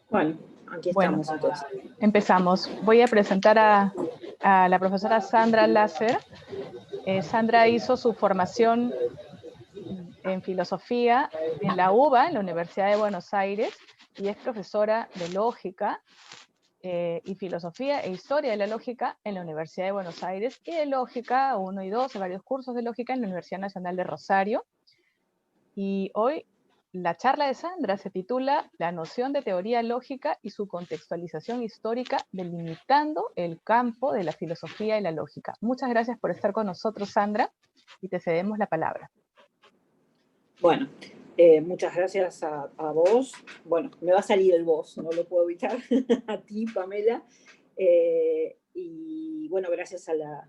Bueno, aquí Bueno, estamos entonces. empezamos. Voy a presentar a la profesora Sandra Lasser. Sandra hizo su formación en filosofía en la UBA, en la Universidad de Buenos Aires, y es profesora de lógica y filosofía e historia de la lógica en la Universidad de Buenos Aires, y de lógica 1 y 2, varios cursos de lógica en la Universidad Nacional de Rosario. Y hoy la charla de Sandra se titula La noción de teoría lógica y su contextualización histórica, delimitando el campo de la filosofía y la lógica. Muchas gracias por estar con nosotros, Sandra, y te cedemos la palabra. Bueno, muchas gracias a vos. Bueno, me va a salir el vos, no lo puedo evitar. A ti, Pamela. Y bueno, gracias a la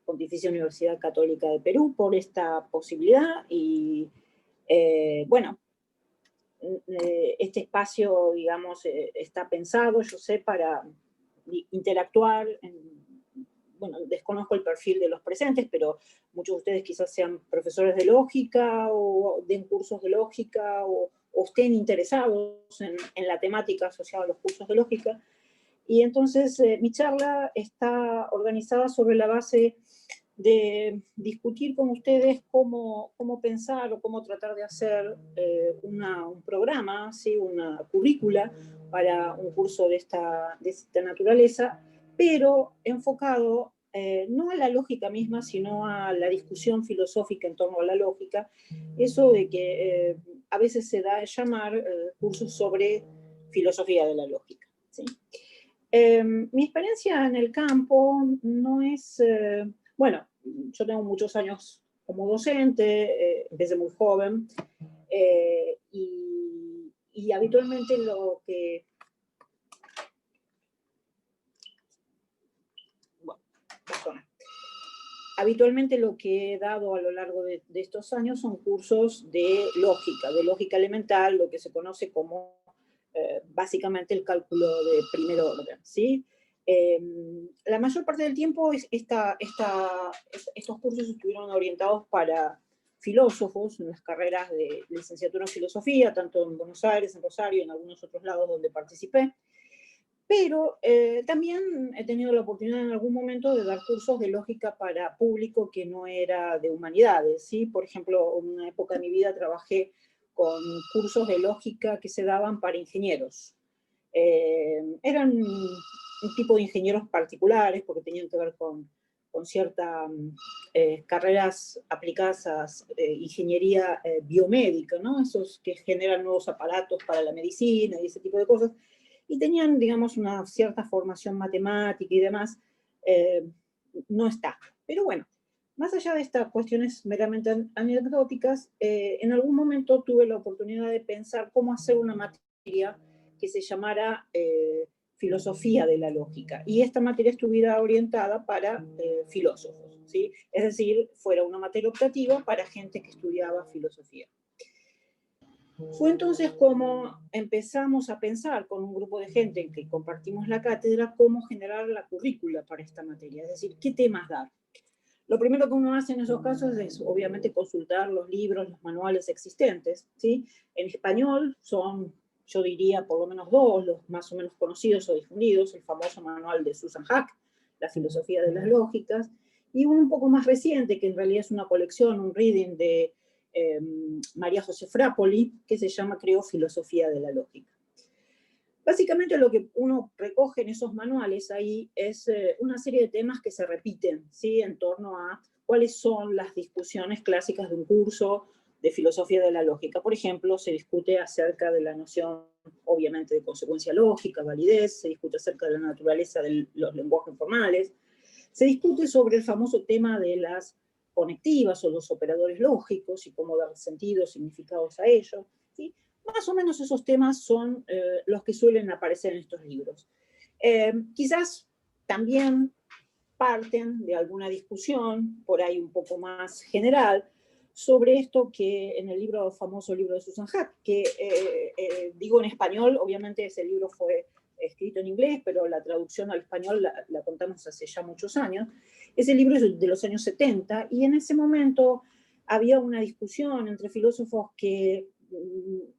Pontificia Universidad Católica de Perú por esta posibilidad. Y bueno, este espacio, digamos, está pensado, yo sé, para interactuar. Bueno, desconozco el perfil de los presentes, pero muchos de ustedes quizás sean profesores de lógica o den cursos de lógica o estén interesados en la temática asociada a los cursos de lógica. Y entonces mi charla está organizada sobre la base de discutir con ustedes cómo pensar o cómo tratar de hacer un programa, ¿sí? Una currícula para un curso de esta naturaleza, pero enfocado no a la lógica misma, sino a la discusión filosófica en torno a la lógica, eso de que a veces se da a llamar cursos sobre filosofía de la lógica, ¿sí? Mi experiencia en el campo no es, bueno, yo tengo muchos años como docente, empecé muy joven, y habitualmente lo que... Bueno, habitualmente lo que he dado a lo largo de estos años son cursos de lógica elemental, lo que se conoce como básicamente el cálculo de primer orden, ¿sí? La mayor parte del tiempo estos cursos estuvieron orientados para filósofos en las carreras de licenciatura en filosofía, tanto en Buenos Aires, en Rosario y en algunos otros lados donde participé. Pero también he tenido la oportunidad en algún momento de dar cursos de lógica para público que no era de humanidades, ¿sí? Por ejemplo, en una época de mi vida trabajé con cursos de lógica que se daban para ingenieros. Eran un tipo de ingenieros particulares porque tenían que ver con ciertas carreras aplicadas a ingeniería biomédica, ¿no? Esos que generan nuevos aparatos para la medicina y ese tipo de cosas. Y tenían, digamos, una cierta formación matemática y demás, no está. Pero bueno, más allá de estas cuestiones meramente anecdóticas, en algún momento tuve la oportunidad de pensar cómo hacer una materia que se llamara filosofía de la lógica. Y esta materia estuviera orientada para filósofos, ¿sí? Es decir, fuera una materia optativa para gente que estudiaba filosofía. Fue entonces como empezamos a pensar con un grupo de gente en que compartimos la cátedra cómo generar la currícula para esta materia, es decir, qué temas dar. Lo primero que uno hace en esos casos es, obviamente, consultar los libros, los manuales existentes, ¿sí? En español son, yo diría, por lo menos dos, los más o menos conocidos o difundidos, el famoso manual de Susan Hack, La filosofía de las lógicas, y un poco más reciente, que en realidad es una colección, un reading de María José Frappoli, que se llama, creo, Filosofía de la Lógica. Básicamente lo que uno recoge en esos manuales ahí es una serie de temas que se repiten, ¿sí? En torno a cuáles son las discusiones clásicas de un curso de filosofía de la lógica. Por ejemplo, se discute acerca de la noción, obviamente, de consecuencia lógica, validez, se discute acerca de la naturaleza de los lenguajes formales, se discute sobre el famoso tema de las conectivas o los operadores lógicos y cómo dar sentido, significados a ellos, ¿sí? Más o menos esos temas son los que suelen aparecer en estos libros. Quizás también parten de alguna discusión, por ahí un poco más general, sobre esto que en el libro, famoso libro de Susan Hack, que digo en español, obviamente ese libro fue escrito en inglés, pero la traducción al español la contamos hace ya muchos años. Ese libro es de los años 70, y en ese momento había una discusión entre filósofos que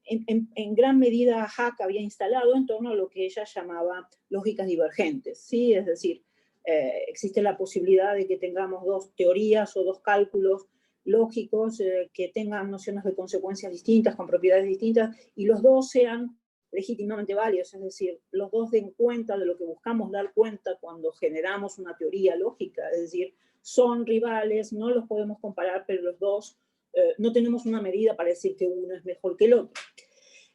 en gran medida Hack había instalado en torno a lo que ella llamaba lógicas divergentes, ¿sí? Es decir, existe la posibilidad de que tengamos dos teorías o dos cálculos lógicos que tengan nociones de consecuencias distintas, con propiedades distintas, y los dos sean legítimamente válidos, es decir, los dos den cuenta de lo que buscamos dar cuenta cuando generamos una teoría lógica, es decir, son rivales, no los podemos comparar, pero los dos no tenemos una medida para decir que uno es mejor que el otro.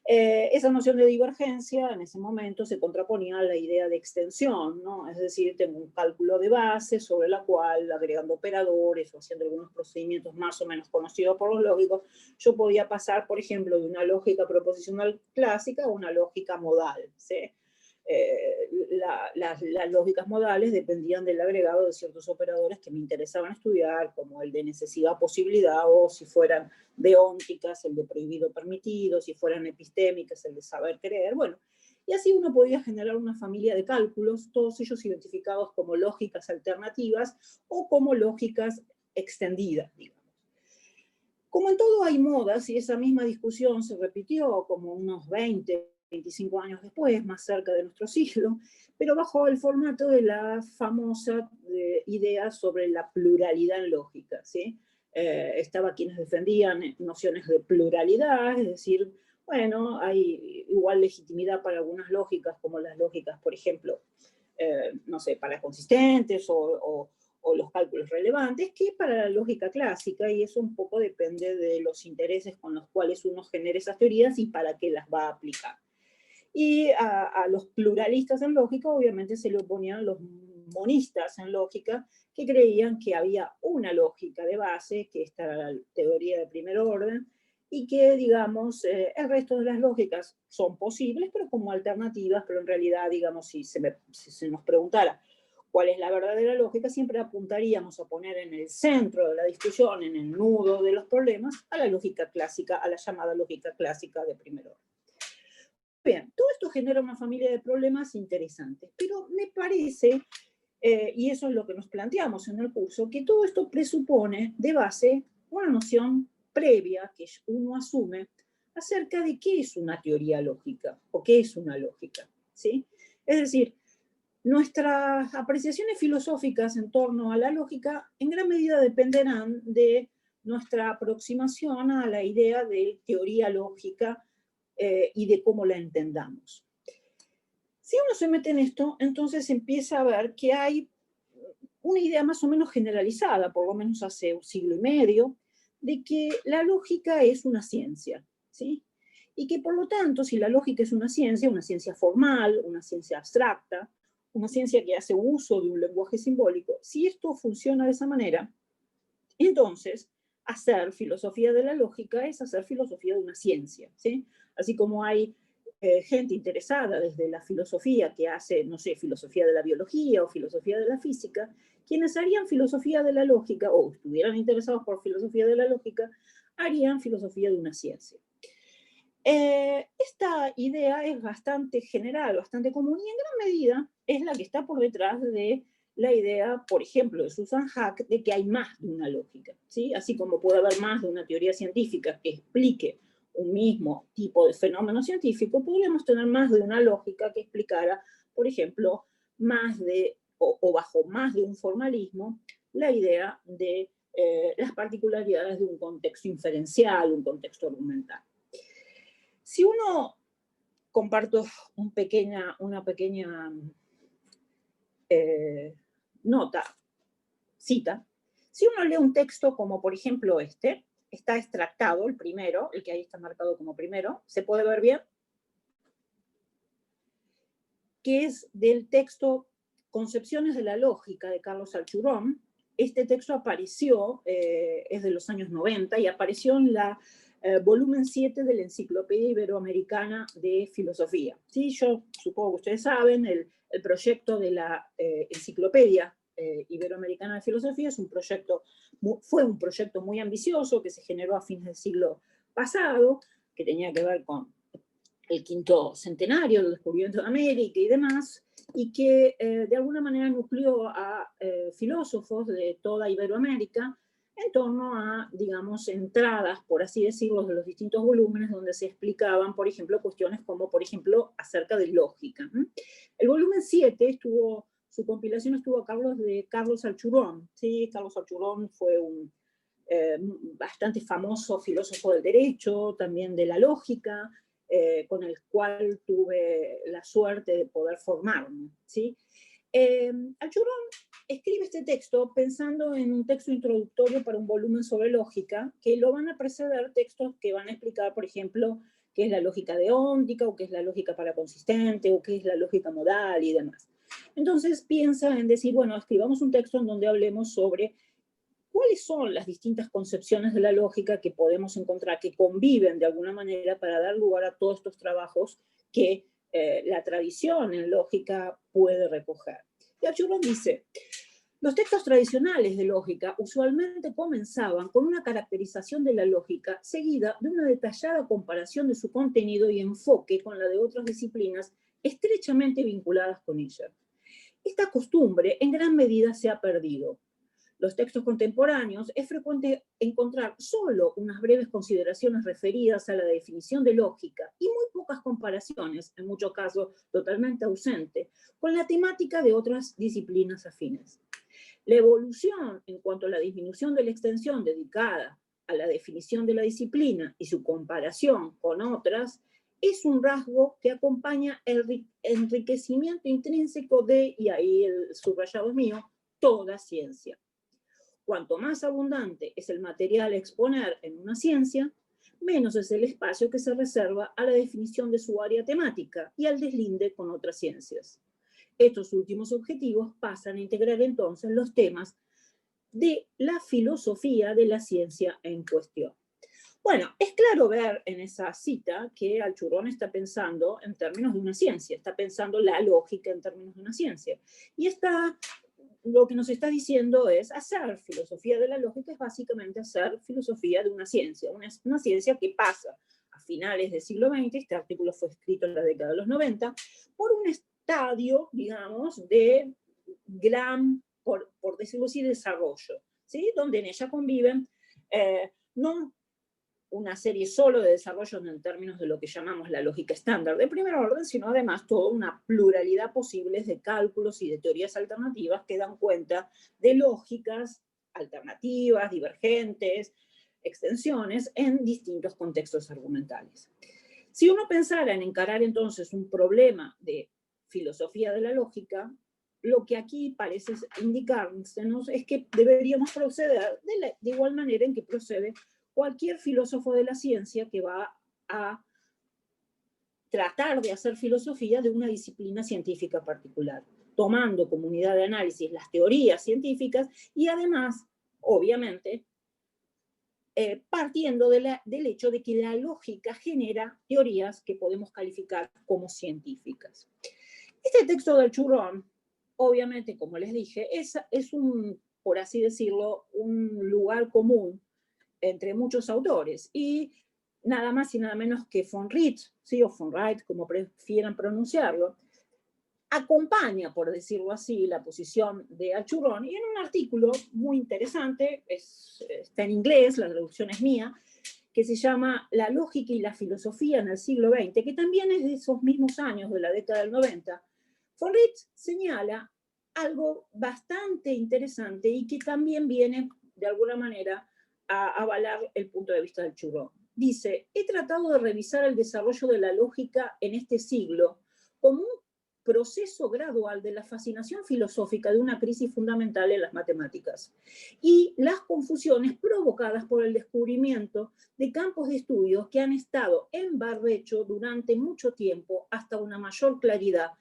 Esa noción de divergencia en ese momento se contraponía a la idea de extensión, ¿no? Es decir, tengo un cálculo de base sobre la cual, agregando operadores o haciendo algunos procedimientos más o menos conocidos por los lógicos, yo podía pasar, por ejemplo, de una lógica proposicional clásica a una lógica modal, ¿sí? Las lógicas modales dependían del agregado de ciertos operadores que me interesaban estudiar, como el de necesidad-posibilidad, o si fueran deónticas, el de prohibido-permitido, si fueran epistémicas, el de saber-querer, bueno. Y así uno podía generar una familia de cálculos, todos ellos identificados como lógicas alternativas o como lógicas extendidas, digamos. Como en todo hay modas, y esa misma discusión se repitió como unos 25 años después, más cerca de nuestro siglo, pero bajo el formato de la famosa idea sobre la pluralidad en lógica, ¿sí? Estaba quienes defendían nociones de pluralidad, es decir, bueno, hay igual legitimidad para algunas lógicas, como las lógicas, por ejemplo, no sé, para consistentes o los cálculos relevantes, que para la lógica clásica, y eso un poco depende de los intereses con los cuales uno genera esas teorías y para qué las va a aplicar. Y a los pluralistas en lógica, obviamente, se le oponían los monistas en lógica, que creían que había una lógica de base, que esta era la teoría de primer orden, y que, digamos, el resto de las lógicas son posibles, pero como alternativas, pero en realidad, digamos, si se nos preguntara cuál es la verdadera lógica, siempre apuntaríamos a poner en el centro de la discusión, en el nudo de los problemas, a la lógica clásica, a la llamada lógica clásica de primer orden. Bien, todo esto genera una familia de problemas interesantes, pero me parece, y eso es lo que nos planteamos en el curso, que todo esto presupone de base una noción previa que uno asume acerca de qué es una teoría lógica o qué es una lógica, ¿sí? Es decir, nuestras apreciaciones filosóficas en torno a la lógica en gran medida dependerán de nuestra aproximación a la idea de teoría lógica y de cómo la entendamos. Si uno se mete en esto, entonces empieza a ver que hay una idea más o menos generalizada, por lo menos hace un siglo y medio, de que la lógica es una ciencia, ¿sí? Y que por lo tanto, si la lógica es una ciencia formal, una ciencia abstracta, una ciencia que hace uso de un lenguaje simbólico, si esto funciona de esa manera, entonces hacer filosofía de la lógica es hacer filosofía de una ciencia, ¿sí? Así como hay gente interesada desde la filosofía que hace, no sé, filosofía de la biología o filosofía de la física, quienes harían filosofía de la lógica o estuvieran interesados por filosofía de la lógica, harían filosofía de una ciencia. Esta idea es bastante general, bastante común y en gran medida es la que está por detrás de la idea, por ejemplo, de Susan Hack, de que hay más de una lógica, ¿sí? Así como puede haber más de una teoría científica que explique un mismo tipo de fenómeno científico, podríamos tener más de una lógica que explicara, por ejemplo, más de, o bajo más de un formalismo, la idea de las particularidades de un contexto inferencial, un contexto argumental. Si uno, comparto una pequeña cita, si uno lee un texto como por ejemplo este, está extractado, el primero, el que ahí está marcado como primero, ¿se puede ver bien? Que es del texto Concepciones de la Lógica de Carlos Alchurón. Este texto apareció, es de los años 90, y apareció en la volumen 7 de la Enciclopedia Iberoamericana de Filosofía. ¿Sí? Yo supongo que ustedes saben, el proyecto de la Enciclopedia Iberoamericana de Filosofía es fue un proyecto muy ambicioso que se generó a fines del siglo pasado, que tenía que ver con el quinto centenario del descubrimiento de América y demás, y que de alguna manera nucleó a filósofos de toda Iberoamérica en torno a, digamos, entradas, por así decirlo, de los distintos volúmenes donde se explicaban, por ejemplo, cuestiones como, por ejemplo, acerca de lógica. El volumen 7 su compilación estuvo a cargo de Carlos Alchurón. ¿Sí? Carlos Alchurón fue un bastante famoso filósofo del derecho, también de la lógica, con el cual tuve la suerte de poder formarme. ¿Sí? Alchurón escribe este texto pensando en un texto introductorio para un volumen sobre lógica, que lo van a preceder textos que van a explicar, por ejemplo, qué es la lógica deóntica, o qué es la lógica paraconsistente, o qué es la lógica modal y demás. Entonces piensa en decir, bueno, escribamos un texto en donde hablemos sobre cuáles son las distintas concepciones de la lógica que podemos encontrar, que conviven de alguna manera para dar lugar a todos estos trabajos que la tradición en lógica puede recoger. Y Alchurón dice, los textos tradicionales de lógica usualmente comenzaban con una caracterización de la lógica seguida de una detallada comparación de su contenido y enfoque con la de otras disciplinas estrechamente vinculadas con ella. Esta costumbre en gran medida se ha perdido. Los textos contemporáneos es frecuente encontrar solo unas breves consideraciones referidas a la definición de lógica y muy pocas comparaciones, en muchos casos totalmente ausente, con la temática de otras disciplinas afines. La evolución en cuanto a la disminución de la extensión dedicada a la definición de la disciplina y su comparación con otras es un rasgo que acompaña el enriquecimiento intrínseco de, y ahí el subrayado es mío, toda ciencia. Cuanto más abundante es el material a exponer en una ciencia, menos es el espacio que se reserva a la definición de su área temática y al deslinde con otras ciencias. Estos últimos objetivos pasan a integrar entonces los temas de la filosofía de la ciencia en cuestión. Bueno, es claro ver en esa cita que Alchurón está pensando en términos de una ciencia, está pensando la lógica en términos de una ciencia. Y lo que nos está diciendo es hacer filosofía de la lógica es básicamente hacer filosofía de una ciencia que pasa a finales del siglo XX, este artículo fue escrito en la década de los 90, por un estadio, digamos, de gran, por decirlo así, desarrollo, ¿sí? Donde en ella conviven no una serie solo de desarrollos en términos de lo que llamamos la lógica estándar de primer orden, sino además toda una pluralidad posible de cálculos y de teorías alternativas que dan cuenta de lógicas alternativas, divergentes, extensiones en distintos contextos argumentales. Si uno pensara en encarar entonces un problema de filosofía de la lógica, lo que aquí parece indicarnos es que deberíamos proceder de igual manera en que procede cualquier filósofo de la ciencia que va a tratar de hacer filosofía de una disciplina científica particular, tomando como unidad de análisis las teorías científicas y además, obviamente, partiendo del hecho de que la lógica genera teorías que podemos calificar como científicas. Este texto de Alchurón, obviamente, como les dije, es un, por así decirlo, un lugar común entre muchos autores, y nada más y nada menos que von Wright, ¿sí? O von Wright, como prefieran pronunciarlo, acompaña, por decirlo así, la posición de Alchurón, y en un artículo muy interesante, está en inglés, la traducción es mía, que se llama La lógica y la filosofía en el siglo XX, que también es de esos mismos años, de la década del 90, von Wright señala algo bastante interesante y que también viene, de alguna manera, a avalar el punto de vista del Alchurón. Dice, he tratado de revisar el desarrollo de la lógica en este siglo como un proceso gradual de la fascinación filosófica de una crisis fundamental en las matemáticas y las confusiones provocadas por el descubrimiento de campos de estudios que han estado en barbecho durante mucho tiempo hasta una mayor claridad,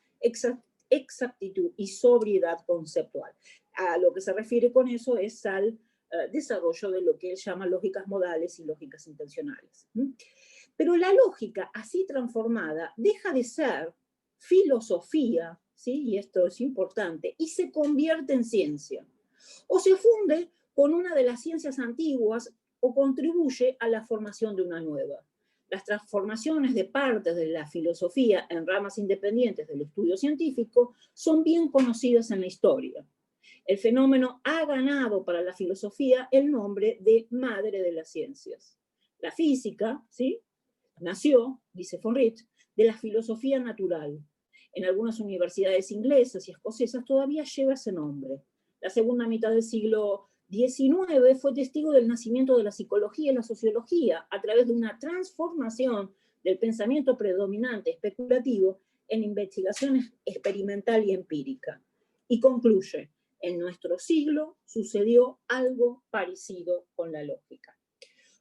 exactitud y sobriedad conceptual. A lo que se refiere con eso es al desarrollo de lo que él llama lógicas modales y lógicas intencionales. Pero la lógica así transformada deja de ser filosofía, ¿sí? Y esto es importante, y se convierte en ciencia. O se funde con una de las ciencias antiguas o contribuye a la formación de una nueva. Las transformaciones de partes de la filosofía en ramas independientes del estudio científico son bien conocidas en la historia. El fenómeno ha ganado para la filosofía el nombre de madre de las ciencias. La física, ¿sí?, nació, dice von Wright, de la filosofía natural. En algunas universidades inglesas y escocesas todavía lleva ese nombre. La segunda mitad del siglo XIX fue testigo del nacimiento de la psicología y la sociología a través de una transformación del pensamiento predominante especulativo en investigación experimental y empírica. Y concluye, en nuestro siglo sucedió algo parecido con la lógica.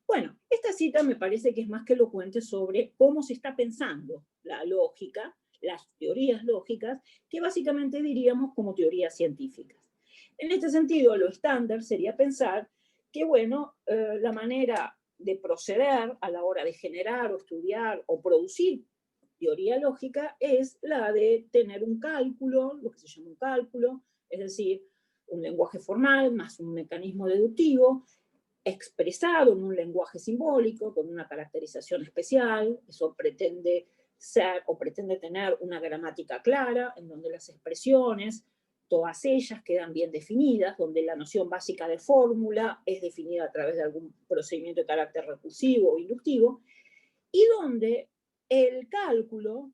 Bueno, esta cita me parece que es más que elocuente sobre cómo se está pensando la lógica, las teorías lógicas, que básicamente diríamos como teorías científicas. En este sentido, lo estándar sería pensar que, bueno, la manera de proceder a la hora de generar o estudiar o producir teoría lógica es la de tener un cálculo, lo que se llama un cálculo, es decir, un lenguaje formal más un mecanismo deductivo, expresado en un lenguaje simbólico, con una caracterización especial. Eso pretende ser o pretende tener una gramática clara, en donde las expresiones, todas ellas quedan bien definidas, donde la noción básica de fórmula es definida a través de algún procedimiento de carácter recursivo o inductivo, y donde el cálculo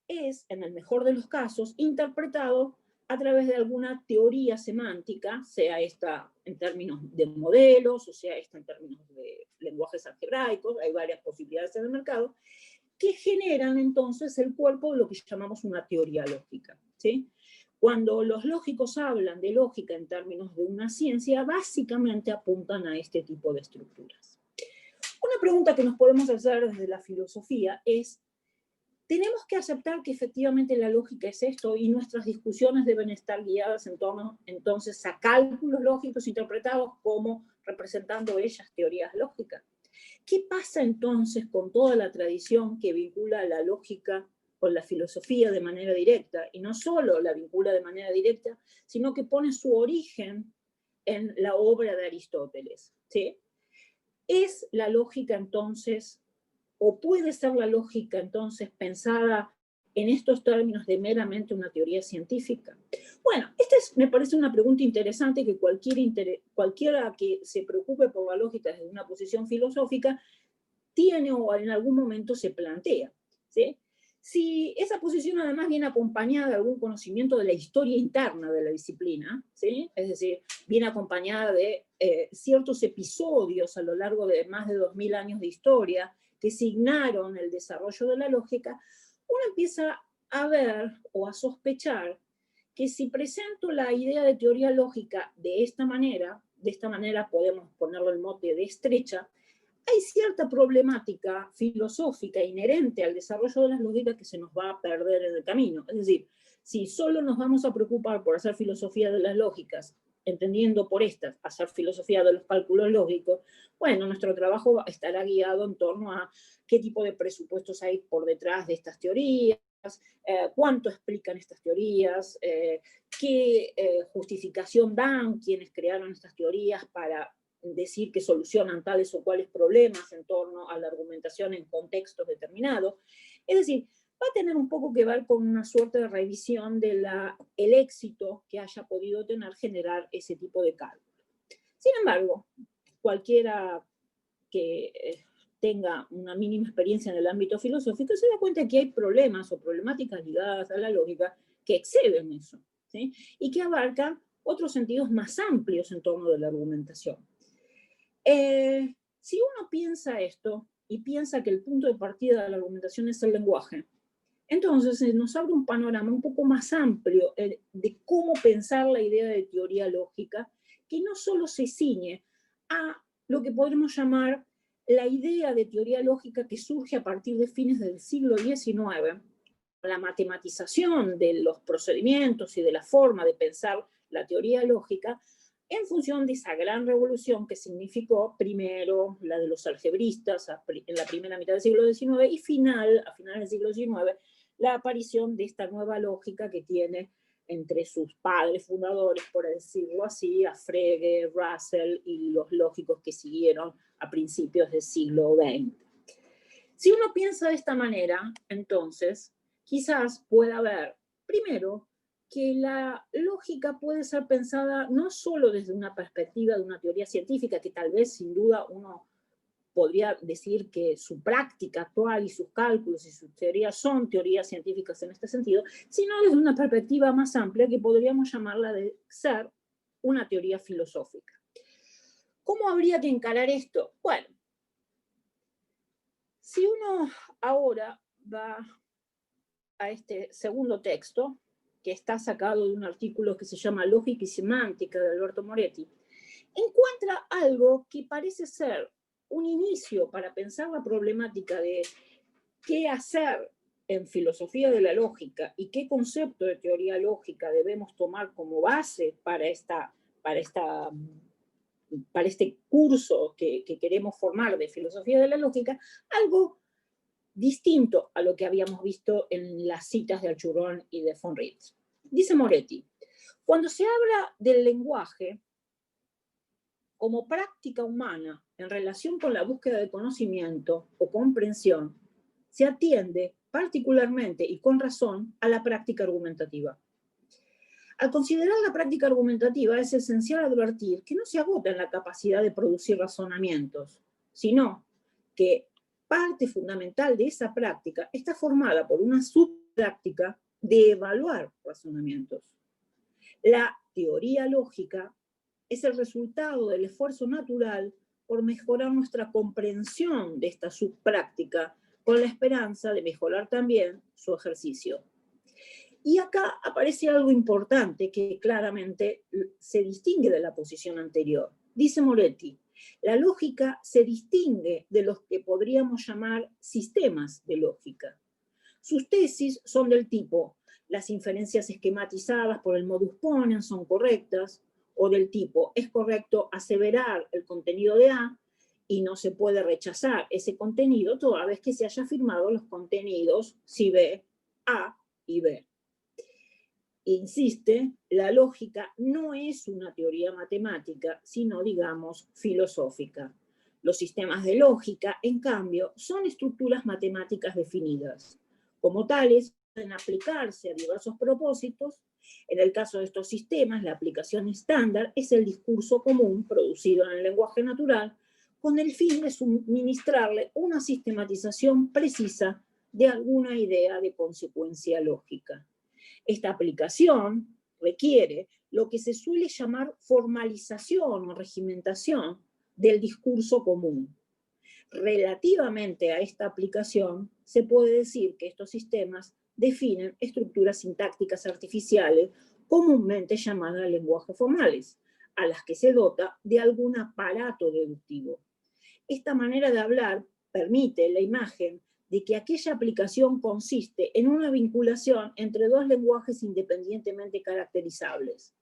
es, en el mejor de los casos, interpretado a través de alguna teoría semántica, sea esta en términos de modelos, o sea esta en términos de lenguajes algebraicos, hay varias posibilidades en el mercado, que generan entonces el cuerpo de lo que llamamos una teoría lógica, ¿sí? Cuando los lógicos hablan de lógica en términos de una ciencia, básicamente apuntan a este tipo de estructuras. Una pregunta que nos podemos hacer desde la filosofía es, ¿tenemos que aceptar que efectivamente la lógica es esto y nuestras discusiones deben estar guiadas en torno entonces a cálculos lógicos interpretados como representando ellas teorías lógicas? ¿Qué pasa entonces con toda la tradición que vincula la lógica con la filosofía de manera directa? Y no solo la vincula de manera directa, sino que pone su origen en la obra de Aristóteles, ¿sí? ¿Es la lógica entonces, o puede ser la lógica entonces pensada en estos términos de meramente una teoría científica? Bueno, esta me parece una pregunta interesante que cualquiera que se preocupe por la lógica desde una posición filosófica tiene o en algún momento se plantea, ¿sí? Si esa posición además viene acompañada de algún conocimiento de la historia interna de la disciplina, ¿sí?, es decir, viene acompañada de ciertos episodios a lo largo de más de 2000 años de historia que signaron el desarrollo de la lógica, uno empieza a ver o a sospechar que si presento la idea de teoría lógica de esta manera podemos ponerlo el mote de estrecha, hay cierta problemática filosófica inherente al desarrollo de las lógicas que se nos va a perder en el camino. Es decir, si solo nos vamos a preocupar por hacer filosofía de las lógicas, entendiendo por estas hacer filosofía de los cálculos lógicos, bueno, nuestro trabajo estará guiado en torno a qué tipo de presupuestos hay por detrás de estas teorías, cuánto explican estas teorías, qué justificación dan quienes crearon estas teorías para decir que solucionan tales o cuales problemas en torno a la argumentación en contextos determinados. Es decir, va a tener un poco que ver con una suerte de revisión del éxito que haya podido tener generar ese tipo de cálculo. Sin embargo, cualquiera que tenga una mínima experiencia en el ámbito filosófico se da cuenta que hay problemas o problemáticas ligadas a la lógica que exceden eso, ¿sí?, y que abarcan otros sentidos más amplios en torno de la argumentación. Si uno piensa esto y piensa que el punto de partida de la argumentación es el lenguaje, entonces nos abre un panorama un poco más amplio de cómo pensar la idea de teoría lógica, que no solo se ciñe a lo que podremos llamar la idea de teoría lógica que surge a partir de fines del siglo XIX, la matematización de los procedimientos y de la forma de pensar la teoría lógica, en función de esa gran revolución que significó primero la de los algebristas en la primera mitad del siglo XIX y a finales del siglo XIX, la aparición de esta nueva lógica que tiene entre sus padres fundadores, por decirlo así, a Frege, Russell y los lógicos que siguieron a principios del siglo XX. Si uno piensa de esta manera, entonces, quizás pueda ver, primero, que la lógica puede ser pensada no solo desde una perspectiva de una teoría científica, que tal vez sin duda uno podría decir que su práctica actual y sus cálculos y sus teorías son teorías científicas en este sentido, sino desde una perspectiva más amplia que podríamos llamarla de ser una teoría filosófica. ¿Cómo habría que encarar esto? Bueno, si uno ahora va a este segundo texto, que está sacado de un artículo que se llama Lógica y Semántica de Alberto Moretti, encuentra algo que parece ser un inicio para pensar la problemática de qué hacer en filosofía de la lógica y qué concepto de teoría lógica debemos tomar como base para este curso que queremos formar de filosofía de la lógica, algo distinto a lo que habíamos visto en las citas de Archurón y de von Ritz. Dice Moretti, cuando se habla del lenguaje como práctica humana en relación con la búsqueda de conocimiento o comprensión, se atiende particularmente y con razón a la práctica argumentativa. Al considerar la práctica argumentativa es esencial advertir que no se agota en la capacidad de producir razonamientos, sino que parte fundamental de esa práctica está formada por una subpráctica de evaluar razonamientos. La teoría lógica es el resultado del esfuerzo natural por mejorar nuestra comprensión de esta subpráctica con la esperanza de mejorar también su ejercicio. Y acá aparece algo importante que claramente se distingue de la posición anterior. Dice Moretti, la lógica se distingue de los que podríamos llamar sistemas de lógica. Sus tesis son del tipo, las inferencias esquematizadas por el modus ponens son correctas, o del tipo, es correcto aseverar el contenido de A y no se puede rechazar ese contenido toda vez que se haya afirmado los contenidos si B, A y B. Insiste, la lógica no es una teoría matemática, sino, digamos, filosófica. Los sistemas de lógica, en cambio, son estructuras matemáticas definidas. Como tales, pueden aplicarse a diversos propósitos. En el caso de estos sistemas, la aplicación estándar es el discurso común producido en el lenguaje natural con el fin de suministrarle una sistematización precisa de alguna idea de consecuencia lógica. Esta aplicación requiere lo que se suele llamar formalización o regimentación del discurso común. Relativamente a esta aplicación, se puede decir que estos sistemas definen estructuras sintácticas artificiales comúnmente llamadas lenguajes formales, a las que se dota de algún aparato deductivo. Esta manera de hablar permite la imagen de que aquella aplicación consiste en una vinculación entre dos lenguajes independientemente caracterizables.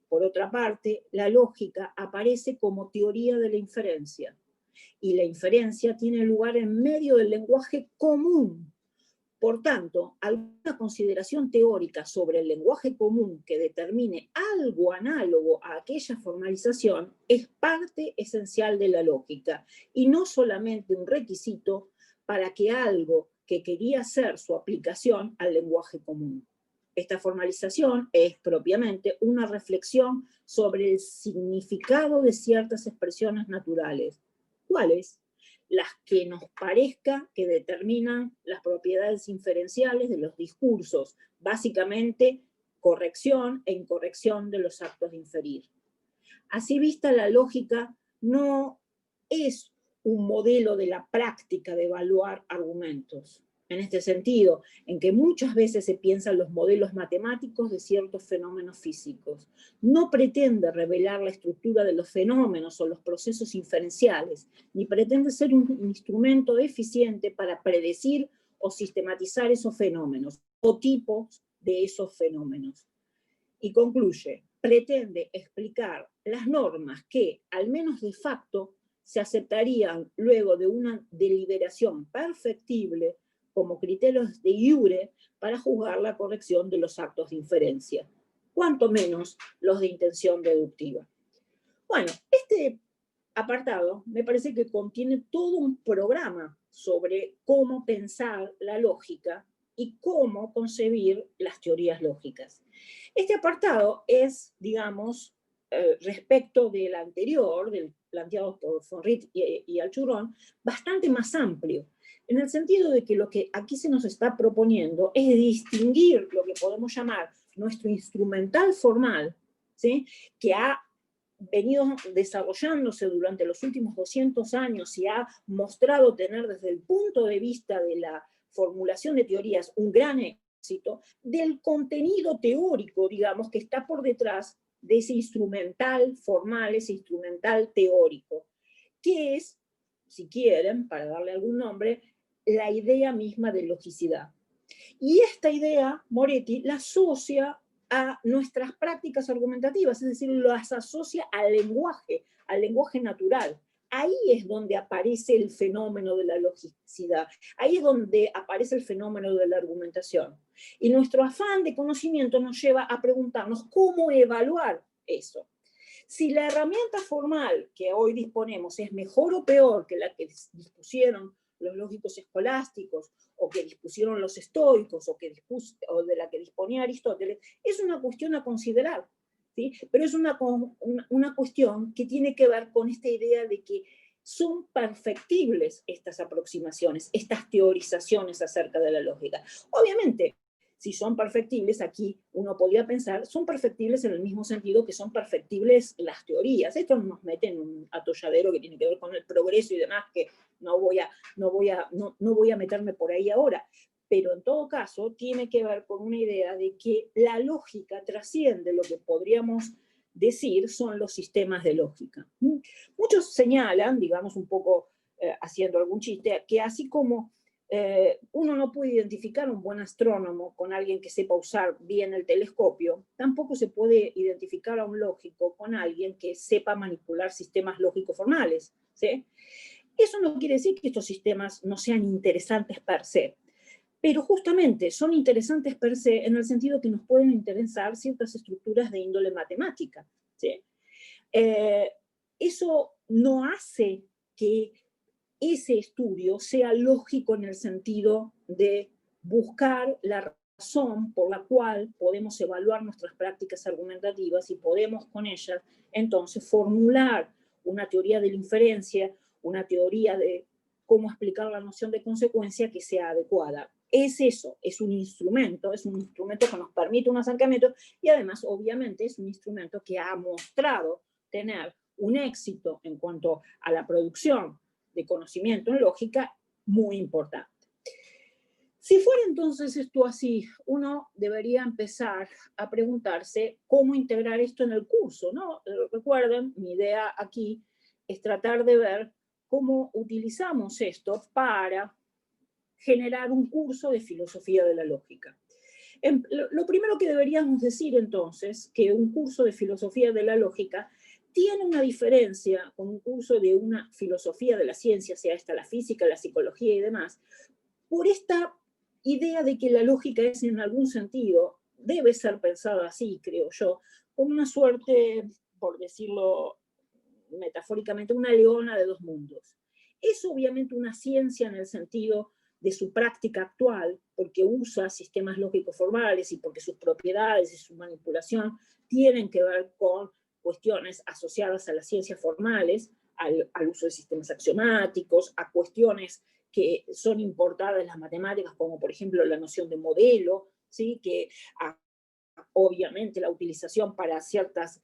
Por otra parte, la lógica aparece como teoría de la inferencia, y la inferencia tiene lugar en medio del lenguaje común. Por tanto, alguna consideración teórica sobre el lenguaje común que determine algo análogo a aquella formalización es parte esencial de la lógica, y no solamente un requisito para que algo que quería ser su aplicación al lenguaje común. Esta formalización es propiamente una reflexión sobre el significado de ciertas expresiones naturales. ¿Cuáles? Las que nos parezca que determinan las propiedades inferenciales de los discursos, básicamente corrección e incorrección de los actos de inferir. Así vista, la lógica no es un modelo de la práctica de evaluar argumentos. En este sentido, en que muchas veces se piensan los modelos matemáticos de ciertos fenómenos físicos. No pretende revelar la estructura de los fenómenos o los procesos inferenciales, ni pretende ser un instrumento eficiente para predecir o sistematizar esos fenómenos o tipos de esos fenómenos. Y concluye, pretende explicar las normas que, al menos de facto, se aceptarían luego de una deliberación perfectible como criterios de iure para juzgar la corrección de los actos de inferencia, cuanto menos los de intención deductiva. Bueno, este apartado me parece que contiene todo un programa sobre cómo pensar la lógica y cómo concebir las teorías lógicas. Este apartado es, digamos, respecto del anterior, del planteado por von Wright y Alchurón, bastante más amplio, en el sentido de que lo que aquí se nos está proponiendo es distinguir lo que podemos llamar nuestro instrumental formal, ¿sí?, que ha venido desarrollándose durante los últimos 200 años y ha mostrado tener desde el punto de vista de la formulación de teorías un gran éxito, del contenido teórico, digamos, que está por detrás de ese instrumental formal, ese instrumental teórico, que es, si quieren, para darle algún nombre, la idea misma de logicidad. Y esta idea, Moretti la asocia a nuestras prácticas argumentativas, es decir, las asocia al lenguaje natural. Ahí es donde aparece el fenómeno de la logicidad, ahí es donde aparece el fenómeno de la argumentación. Y nuestro afán de conocimiento nos lleva a preguntarnos cómo evaluar eso. Si la herramienta formal que hoy disponemos es mejor o peor que la que dispusieron los lógicos escolásticos, o que dispusieron los estoicos, o de la que disponía Aristóteles, es una cuestión a considerar, ¿sí? Pero es una cuestión que tiene que ver con esta idea de que son perfectibles estas aproximaciones, estas teorizaciones acerca de la lógica. Obviamente, si son perfectibles, aquí uno podría pensar, son perfectibles en el mismo sentido que son perfectibles las teorías. Esto nos mete en un atolladero que tiene que ver con el progreso y demás, que no voy a meterme por ahí ahora. Pero en todo caso, tiene que ver con una idea de que la lógica trasciende lo que podríamos decir son los sistemas de lógica. Muchos señalan, digamos un poco haciendo algún chiste, que así como uno no puede identificar un buen astrónomo con alguien que sepa usar bien el telescopio, tampoco se puede identificar a un lógico con alguien que sepa manipular sistemas lógicos formales, ¿sí? Eso no quiere decir que estos sistemas no sean interesantes per se, pero justamente son interesantes per se en el sentido que nos pueden interesar ciertas estructuras de índole matemática, ¿sí? Eso no hace que ese estudio sea lógico en el sentido de buscar la razón por la cual podemos evaluar nuestras prácticas argumentativas y podemos con ellas entonces formular una teoría de la inferencia, una teoría de cómo explicar la noción de consecuencia que sea adecuada. Es eso, es un instrumento que nos permite un acercamiento y además obviamente es un instrumento que ha mostrado tener un éxito en cuanto a la producción de conocimiento en lógica muy importante. Si fuera entonces esto así, uno debería empezar a preguntarse cómo integrar esto en el curso, ¿no? Recuerden, mi idea aquí es tratar de ver cómo utilizamos esto para generar un curso de filosofía de la lógica. Lo primero que deberíamos decir entonces, que un curso de filosofía de la lógica tiene una diferencia con un curso de una filosofía de la ciencia, sea esta la física, la psicología y demás, por esta idea de que la lógica es en algún sentido, debe ser pensada así, creo yo, como una suerte, por decirlo metafóricamente, una leona de dos mundos. Es obviamente una ciencia en el sentido de su práctica actual, porque usa sistemas lógicos formales y porque sus propiedades y su manipulación tienen que ver con cuestiones asociadas a las ciencias formales, al uso de sistemas axiomáticos, a cuestiones que son importadas de las matemáticas, como por ejemplo la noción de modelo, ¿sí? Que obviamente la utilización para ciertas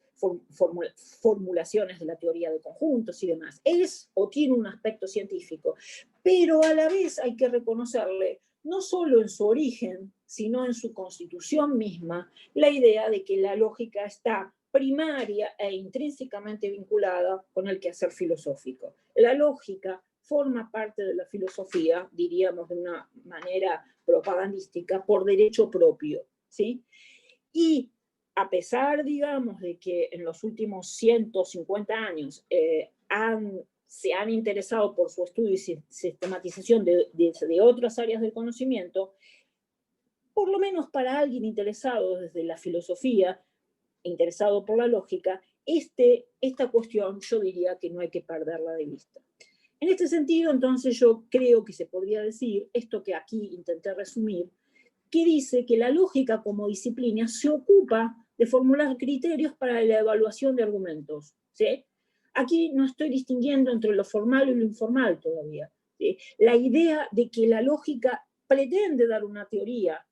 formulaciones de la teoría de conjuntos y demás. Es o tiene un aspecto científico, pero a la vez hay que reconocerle, no solo en su origen, sino en su constitución misma, la idea de que la lógica está primaria e intrínsecamente vinculada con el quehacer filosófico. La lógica forma parte de la filosofía, diríamos de una manera propagandística, por derecho propio, ¿sí? Y a pesar, digamos, de que en los últimos 150 años se han interesado por su estudio y sistematización de otras áreas del conocimiento, por lo menos para alguien interesado desde la filosofía, interesado por la lógica, esta cuestión yo diría que no hay que perderla de vista. En este sentido, entonces, yo creo que se podría decir, esto que aquí intenté resumir, que dice que la lógica como disciplina se ocupa de formular criterios para la evaluación de argumentos, ¿sí? Aquí no estoy distinguiendo entre lo formal y lo informal todavía, ¿sí? La idea de que la lógica pretende dar una teoría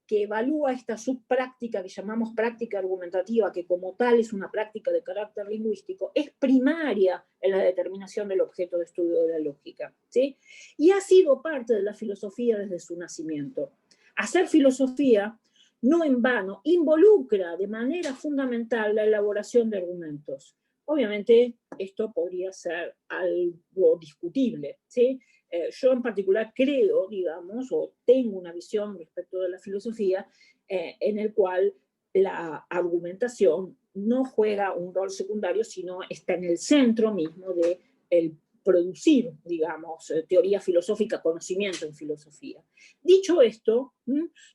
que evalúa esta subpráctica que llamamos práctica argumentativa, que como tal es una práctica de carácter lingüístico, es primaria en la determinación del objeto de estudio de la lógica, ¿sí? Y ha sido parte de la filosofía desde su nacimiento. Hacer filosofía, no en vano, involucra de manera fundamental la elaboración de argumentos. Obviamente, esto podría ser algo discutible, ¿sí? Yo en particular creo, digamos, o tengo una visión respecto de la filosofía en el cual la argumentación no juega un rol secundario, sino está en el centro mismo del producir, digamos, teoría filosófica, conocimiento en filosofía. Dicho esto,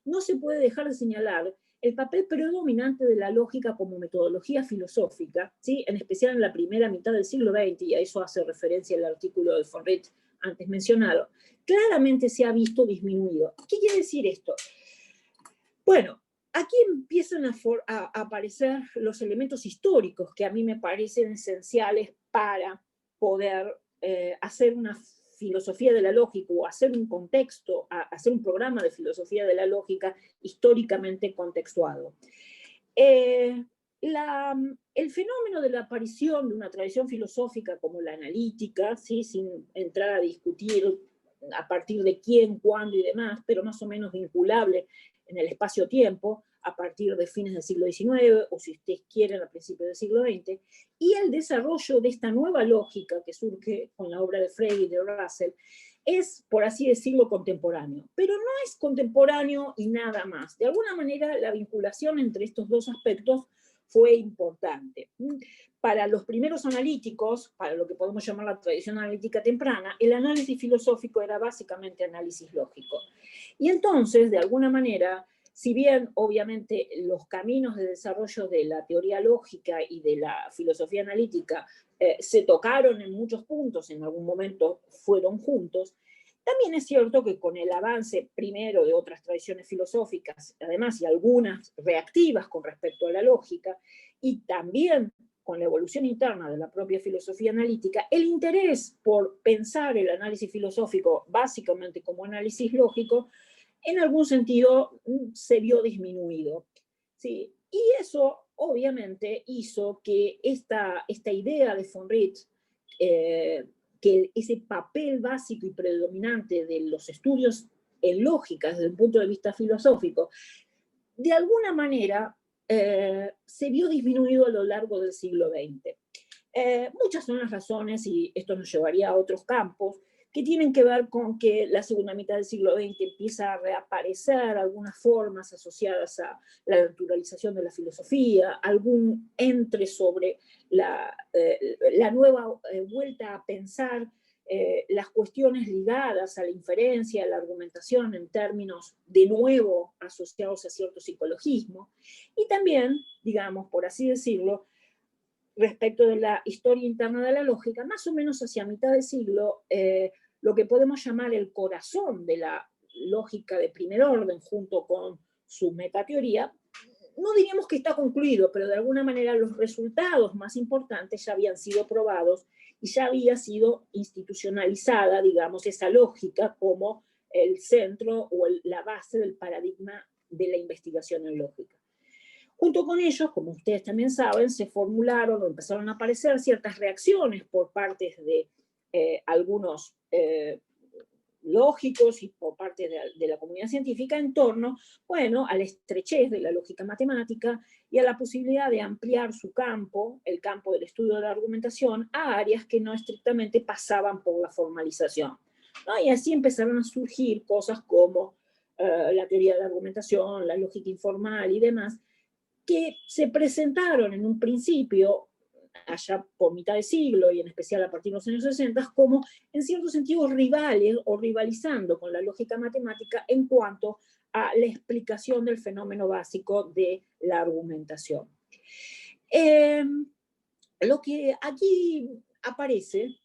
no se puede dejar de señalar el papel predominante de la lógica como metodología filosófica, ¿sí? En especial en la primera mitad del siglo XX, y a eso hace referencia el artículo de von Wright antes mencionado, claramente se ha visto disminuido. ¿Qué quiere decir esto? Bueno, aquí empiezan a aparecer los elementos históricos que a mí me parecen esenciales para poder hacer una filosofía de la lógica o hacer un contexto, hacer un programa de filosofía de la lógica históricamente contextuado. El fenómeno de la aparición de una tradición filosófica como la analítica, ¿sí? Sin entrar a discutir a partir de quién, cuándo y demás, pero más o menos vinculable en el espacio-tiempo, a partir de fines del siglo XIX, o si ustedes quieren, a principios del siglo XX, y el desarrollo de esta nueva lógica que surge con la obra de Frege y de Russell, es, por así decirlo, contemporáneo. Pero no es contemporáneo y nada más. De alguna manera, la vinculación entre estos dos aspectos fue importante. Para los primeros analíticos, para lo que podemos llamar la tradición analítica temprana, el análisis filosófico era básicamente análisis lógico. Y entonces, de alguna manera, si bien obviamente los caminos de desarrollo de la teoría lógica y de la filosofía analítica se tocaron en muchos puntos, en algún momento fueron juntos, también es cierto que con el avance primero de otras tradiciones filosóficas, además y algunas reactivas con respecto a la lógica, y también con la evolución interna de la propia filosofía analítica, el interés por pensar el análisis filosófico básicamente como análisis lógico, en algún sentido se vio disminuido. ¿Sí? Y eso obviamente hizo que esta idea de von Wright, que ese papel básico y predominante de los estudios en lógica desde el punto de vista filosófico, de alguna manera se vio disminuido a lo largo del siglo XX. Muchas son las razones, y esto nos llevaría a otros campos, que tienen que ver con que la segunda mitad del siglo XX empieza a reaparecer algunas formas asociadas a la naturalización de la filosofía, algún entre sobre la nueva vuelta a pensar las cuestiones ligadas a la inferencia, a la argumentación en términos de nuevo asociados a cierto psicologismo, y también, digamos, por así decirlo, respecto de la historia interna de la lógica, más o menos hacia mitad de siglo, lo que podemos llamar el corazón de la lógica de primer orden, junto con su metateoría, no diríamos que está concluido, pero de alguna manera los resultados más importantes ya habían sido probados y ya había sido institucionalizada, digamos, esa lógica como el centro o la base del paradigma de la investigación en lógica. Junto con ellos, como ustedes también saben, se formularon o empezaron a aparecer ciertas reacciones por parte de algunos lógicos y por parte de la comunidad científica en torno, bueno, a la estrechez de la lógica matemática y a la posibilidad de ampliar su campo, el campo del estudio de la argumentación, a áreas que no estrictamente pasaban por la formalización, ¿no? Y así empezaron a surgir cosas como la teoría de la argumentación, la lógica informal y demás, que se presentaron en un principio, allá por mitad de siglo y en especial a partir de los años 60, como en cierto sentido rivales o rivalizando con la lógica matemática en cuanto a la explicación del fenómeno básico de la argumentación. Lo que aquí aparece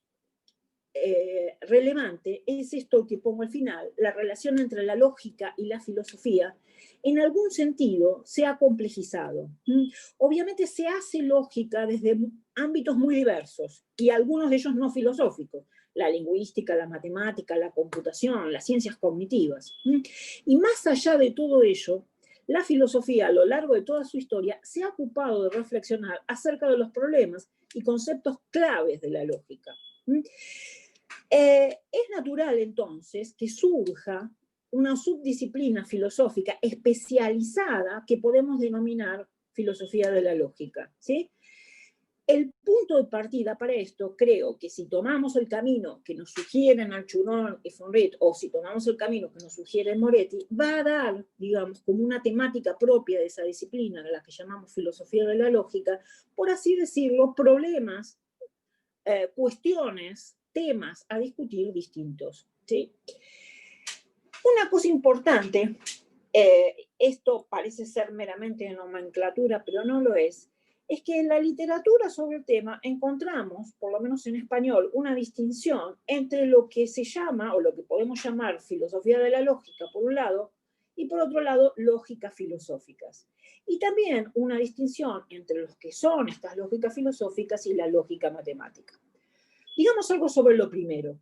relevante es esto que pongo al final, la relación entre la lógica y la filosofía, en algún sentido se ha complejizado. Obviamente se hace lógica desde ámbitos muy diversos, y algunos de ellos no filosóficos: la lingüística, la matemática, la computación, las ciencias cognitivas. Y más allá de todo ello, la filosofía a lo largo de toda su historia se ha ocupado de reflexionar acerca de los problemas y conceptos claves de la lógica. Es natural entonces que surja una subdisciplina filosófica especializada que podemos denominar filosofía de la lógica, ¿sí? El punto de partida para esto, creo que si tomamos el camino que nos sugieren Archunor y von Wright, o si tomamos el camino que nos sugiere Moretti, va a dar, digamos, como una temática propia de esa disciplina, de la que llamamos filosofía de la lógica, por así decirlo, problemas, cuestiones, temas a discutir distintos, ¿sí? Una cosa importante, esto parece ser meramente nomenclatura, pero no lo es que en la literatura sobre el tema encontramos, por lo menos en español, una distinción entre lo que se llama, o lo que podemos llamar filosofía de la lógica, por un lado, y por otro lado, lógicas filosóficas. Y también una distinción entre los que son estas lógicas filosóficas y la lógica matemática. Digamos algo sobre lo primero.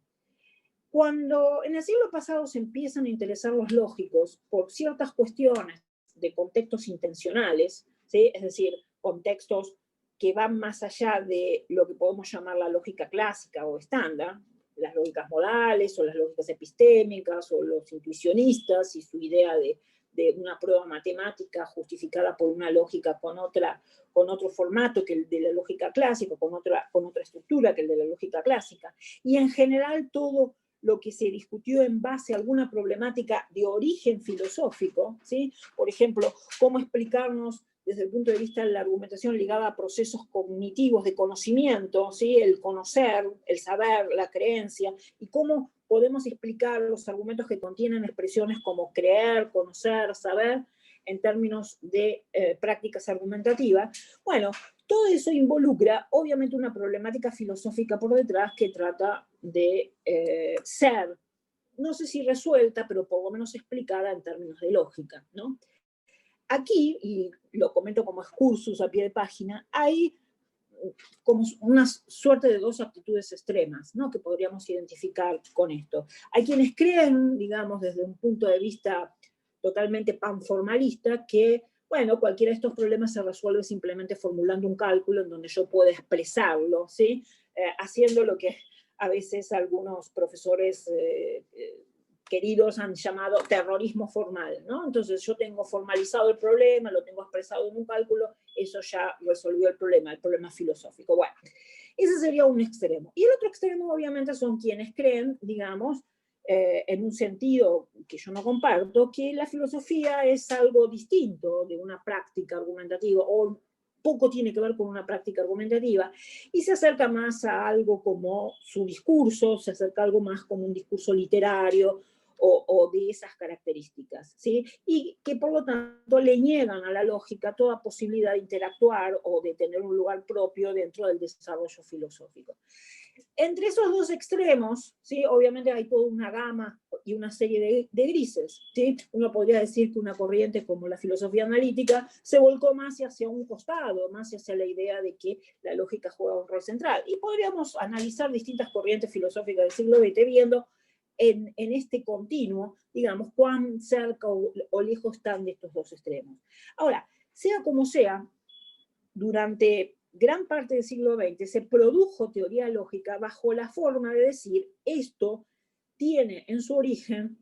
Cuando en el siglo pasado se empiezan a interesar los lógicos por ciertas cuestiones de contextos intencionales, ¿sí? Es decir, contextos que van más allá de lo que podemos llamar la lógica clásica o estándar, las lógicas modales o las lógicas epistémicas o los intuicionistas y su idea de una prueba matemática justificada por una lógica con otro formato que el de la lógica clásica, con otra estructura que el de la lógica clásica. Y en general todo lo que se discutió en base a alguna problemática de origen filosófico, ¿sí? Por ejemplo, cómo explicarnos desde el punto de vista de la argumentación ligada a procesos cognitivos de conocimiento, ¿sí? El conocer, el saber, la creencia, y cómo podemos explicar los argumentos que contienen expresiones como creer, conocer, saber, en términos de prácticas argumentativas. Bueno, todo eso involucra, obviamente, una problemática filosófica por detrás que trata de ser, no sé si resuelta, pero por lo menos explicada en términos de lógica, ¿no? Aquí, y lo comento como excursus a pie de página, hay como una suerte de dos actitudes extremas, ¿no? Que podríamos identificar con esto. Hay quienes creen, digamos, desde un punto de vista totalmente panformalista, que, bueno, cualquiera de estos problemas se resuelve simplemente formulando un cálculo en donde yo puedo expresarlo, ¿sí? Haciendo lo que a veces algunos profesores queridos han llamado terrorismo formal, ¿no? Entonces yo tengo formalizado el problema, lo tengo expresado en un cálculo, eso ya resolvió el problema filosófico. Bueno, ese sería un extremo. Y el otro extremo, obviamente, son quienes creen, digamos, en un sentido que yo no comparto, que la filosofía es algo distinto de una práctica argumentativa, o poco tiene que ver con una práctica argumentativa, y se acerca más a algo como su discurso, se acerca a algo más como un discurso literario, o de esas características, ¿sí? Y que por lo tanto le niegan a la lógica toda posibilidad de interactuar o de tener un lugar propio dentro del desarrollo filosófico. Entre esos dos extremos, ¿sí? Obviamente hay toda una gama y una serie de grises, ¿sí? Uno podría decir que una corriente como la filosofía analítica se volcó más hacia un costado, más hacia la idea de que la lógica juega un rol central. Y podríamos analizar distintas corrientes filosóficas del siglo XX viendo en este continuo, digamos, cuán cerca o lejos están de estos dos extremos. Ahora, sea como sea, durante gran parte del siglo XX se produjo teoría lógica bajo la forma de decir esto tiene en su origen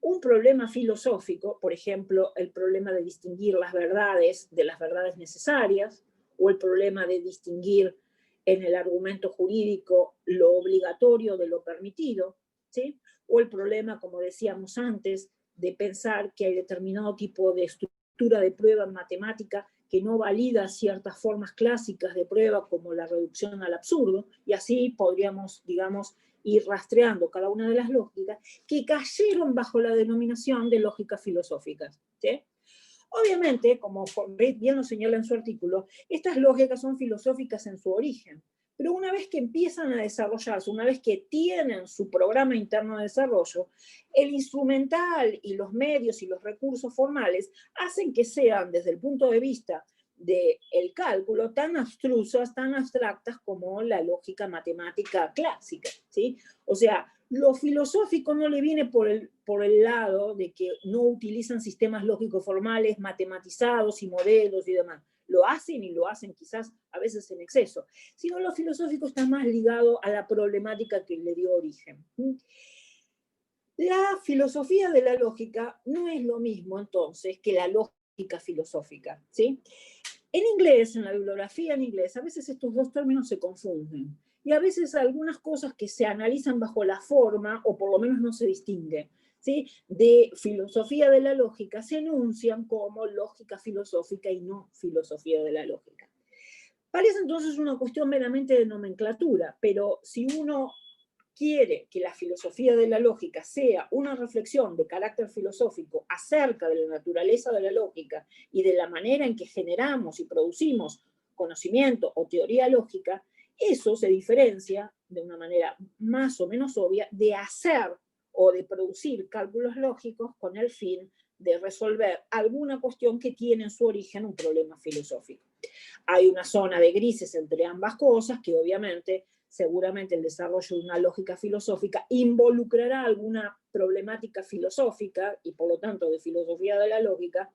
un problema filosófico, por ejemplo, el problema de distinguir las verdades de las verdades necesarias, o el problema de distinguir en el argumento jurídico lo obligatorio de lo permitido, ¿sí? O el problema, como decíamos antes, de pensar que hay determinado tipo de estructura de prueba en matemática que no valida ciertas formas clásicas de prueba como la reducción al absurdo, y así podríamos, digamos, ir rastreando cada una de las lógicas que cayeron bajo la denominación de lógicas filosóficas, ¿sí? Obviamente, como von Wright bien lo señala en su artículo, estas lógicas son filosóficas en su origen, pero una vez que empiezan a desarrollarse, una vez que tienen su programa interno de desarrollo, el instrumental y los medios y los recursos formales hacen que sean, desde el punto de vista del cálculo, tan abstrusas, tan abstractas como la lógica matemática clásica, ¿sí? O sea, lo filosófico no le viene por el lado de que no utilizan sistemas lógicos formales, matematizados y modelos y demás. Lo hacen y lo hacen quizás a veces en exceso, sino lo filosófico está más ligado a la problemática que le dio origen. La filosofía de la lógica no es lo mismo entonces que la lógica filosófica, ¿sí? En inglés, en la bibliografía en inglés, a veces estos dos términos se confunden y a veces algunas cosas que se analizan bajo la forma, o por lo menos no se distinguen, ¿sí?, de filosofía de la lógica, se enuncian como lógica filosófica y no filosofía de la lógica. Parece entonces una cuestión meramente de nomenclatura, pero si uno quiere que la filosofía de la lógica sea una reflexión de carácter filosófico acerca de la naturaleza de la lógica y de la manera en que generamos y producimos conocimiento o teoría lógica, eso se diferencia de una manera más o menos obvia de hacer o de producir cálculos lógicos con el fin de resolver alguna cuestión que tiene en su origen un problema filosófico. Hay una zona de grises entre ambas cosas que obviamente seguramente el desarrollo de una lógica filosófica involucrará alguna problemática filosófica y por lo tanto de filosofía de la lógica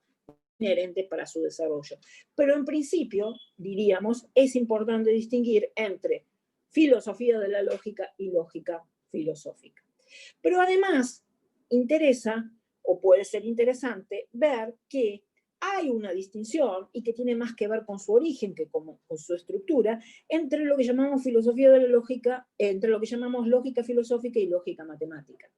inherente para su desarrollo. Pero en principio, diríamos, es importante distinguir entre filosofía de la lógica y lógica filosófica. Pero además interesa, o puede ser interesante, ver que hay una distinción, y que tiene más que ver con su origen que con su estructura, entre lo que llamamos filosofía de la lógica, entre lo que llamamos lógica filosófica y lógica matemática.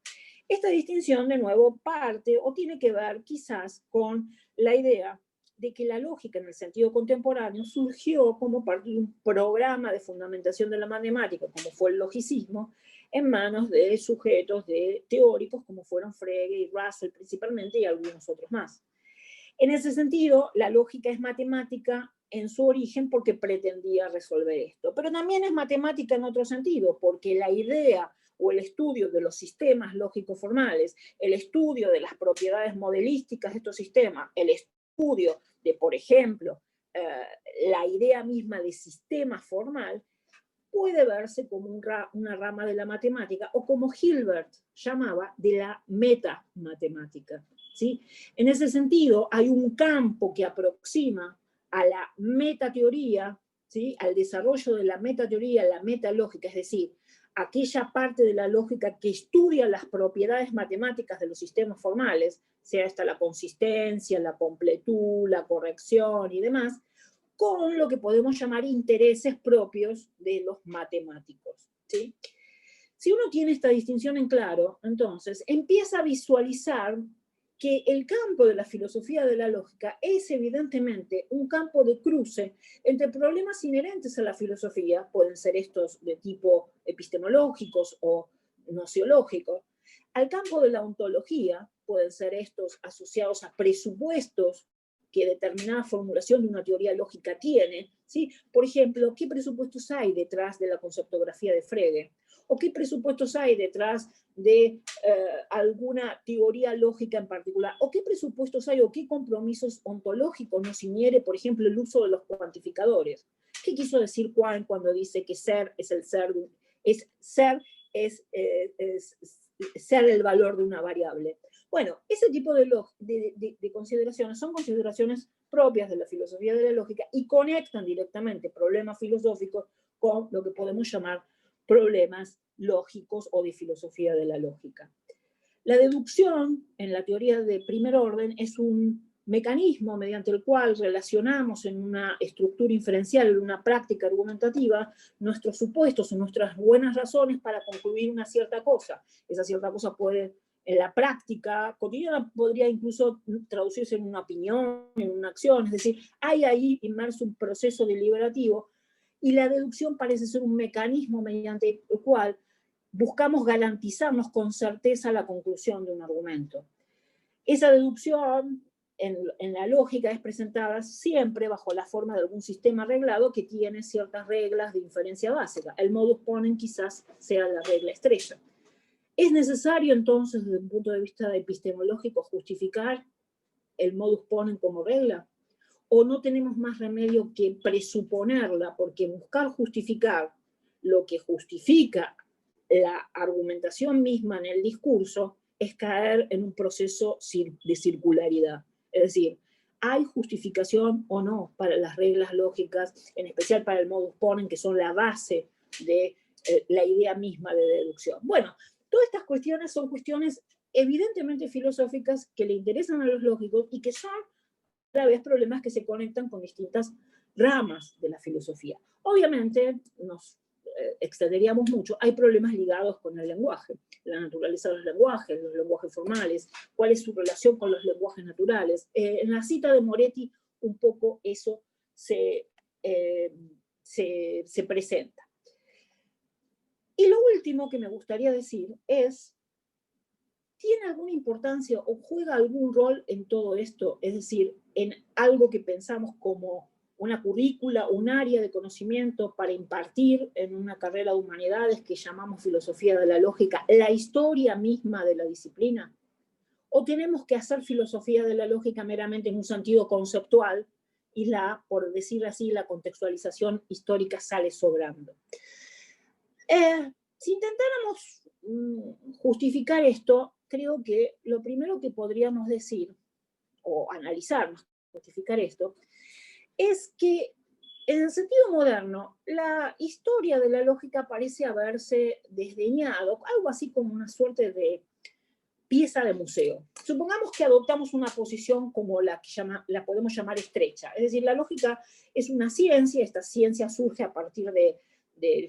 Esta distinción, de nuevo, parte o tiene que ver quizás con la idea de que la lógica en el sentido contemporáneo surgió como parte de un programa de fundamentación de la matemática, como fue el logicismo, en manos de sujetos de teóricos como fueron Frege y Russell principalmente y algunos otros más. En ese sentido, la lógica es matemática en su origen porque pretendía resolver esto, pero también es matemática en otro sentido, porque la idea o el estudio de los sistemas lógicos formales, el estudio de las propiedades modelísticas de estos sistemas, el estudio de, por ejemplo, la idea misma de sistema formal, puede verse como una rama de la matemática, o como Hilbert llamaba, de la metamatemática, ¿sí? En ese sentido, hay un campo que aproxima a la metateoría, ¿sí?, al desarrollo de la metateoría, la metalógica, es decir, aquella parte de la lógica que estudia las propiedades matemáticas de los sistemas formales, sea esta la consistencia, la completud, la corrección y demás, con lo que podemos llamar intereses propios de los matemáticos, ¿sí? Si uno tiene esta distinción en claro, entonces empieza a visualizar que el campo de la filosofía de la lógica es evidentemente un campo de cruce entre problemas inherentes a la filosofía, pueden ser estos de tipo epistemológicos o nociológicos, al campo de la ontología, pueden ser estos asociados a presupuestos que determinada formulación de una teoría lógica tiene, ¿sí? Por ejemplo, ¿qué presupuestos hay detrás de la conceptografía de Frege? ¿O qué presupuestos hay detrás de alguna teoría lógica en particular? ¿O qué presupuestos hay o qué compromisos ontológicos nos inhiere, por ejemplo, el uso de los cuantificadores? ¿Qué quiso decir Quine cuando dice que ser es el ser, es ser el valor de una variable? Bueno, ese tipo de consideraciones son consideraciones propias de la filosofía de la lógica y conectan directamente problemas filosóficos con lo que podemos llamar problemas lógicos o de filosofía de la lógica. La deducción en la teoría de primer orden es un mecanismo mediante el cual relacionamos en una estructura inferencial, en una práctica argumentativa, nuestros supuestos o nuestras buenas razones para concluir una cierta cosa. Esa cierta cosa puede, en la práctica cotidiana, podría incluso traducirse en una opinión, en una acción, es decir, hay ahí inmerso un proceso deliberativo, y la deducción parece ser un mecanismo mediante el cual buscamos garantizarnos con certeza la conclusión de un argumento. Esa deducción en la lógica es presentada siempre bajo la forma de algún sistema arreglado que tiene ciertas reglas de inferencia básica. El modus ponens quizás sea la regla estrella. ¿Es necesario entonces, desde un punto de vista epistemológico, justificar el modus ponens como regla? ¿O no tenemos más remedio que presuponerla? Porque buscar justificar lo que justifica la argumentación misma en el discurso es caer en un proceso de circularidad. Es decir, ¿hay justificación o no para las reglas lógicas, en especial para el modus ponens, que son la base de la idea misma de deducción? Bueno, todas estas cuestiones son cuestiones evidentemente filosóficas que le interesan a los lógicos y que son a la vez problemas que se conectan con distintas ramas de la filosofía. Obviamente nos extenderíamos mucho, hay problemas ligados con el lenguaje, la naturaleza de los lenguajes formales, cuál es su relación con los lenguajes naturales. En la cita de Moretti un poco eso se presenta. Y lo último que me gustaría decir es, ¿tiene alguna importancia o juega algún rol en todo esto? Es decir, en algo que pensamos como una currícula, un área de conocimiento para impartir en una carrera de humanidades que llamamos filosofía de la lógica, la historia misma de la disciplina. ¿O tenemos que hacer filosofía de la lógica meramente en un sentido conceptual y por decir así, la contextualización histórica sale sobrando? Si intentáramos justificar esto, creo que lo primero que podríamos decir, o analizar, justificar esto, es que en el sentido moderno, la historia de la lógica parece haberse desdeñado, algo así como una suerte de pieza de museo. Supongamos que adoptamos una posición como la podemos llamar estrecha, es decir, la lógica es una ciencia, esta ciencia surge a partir de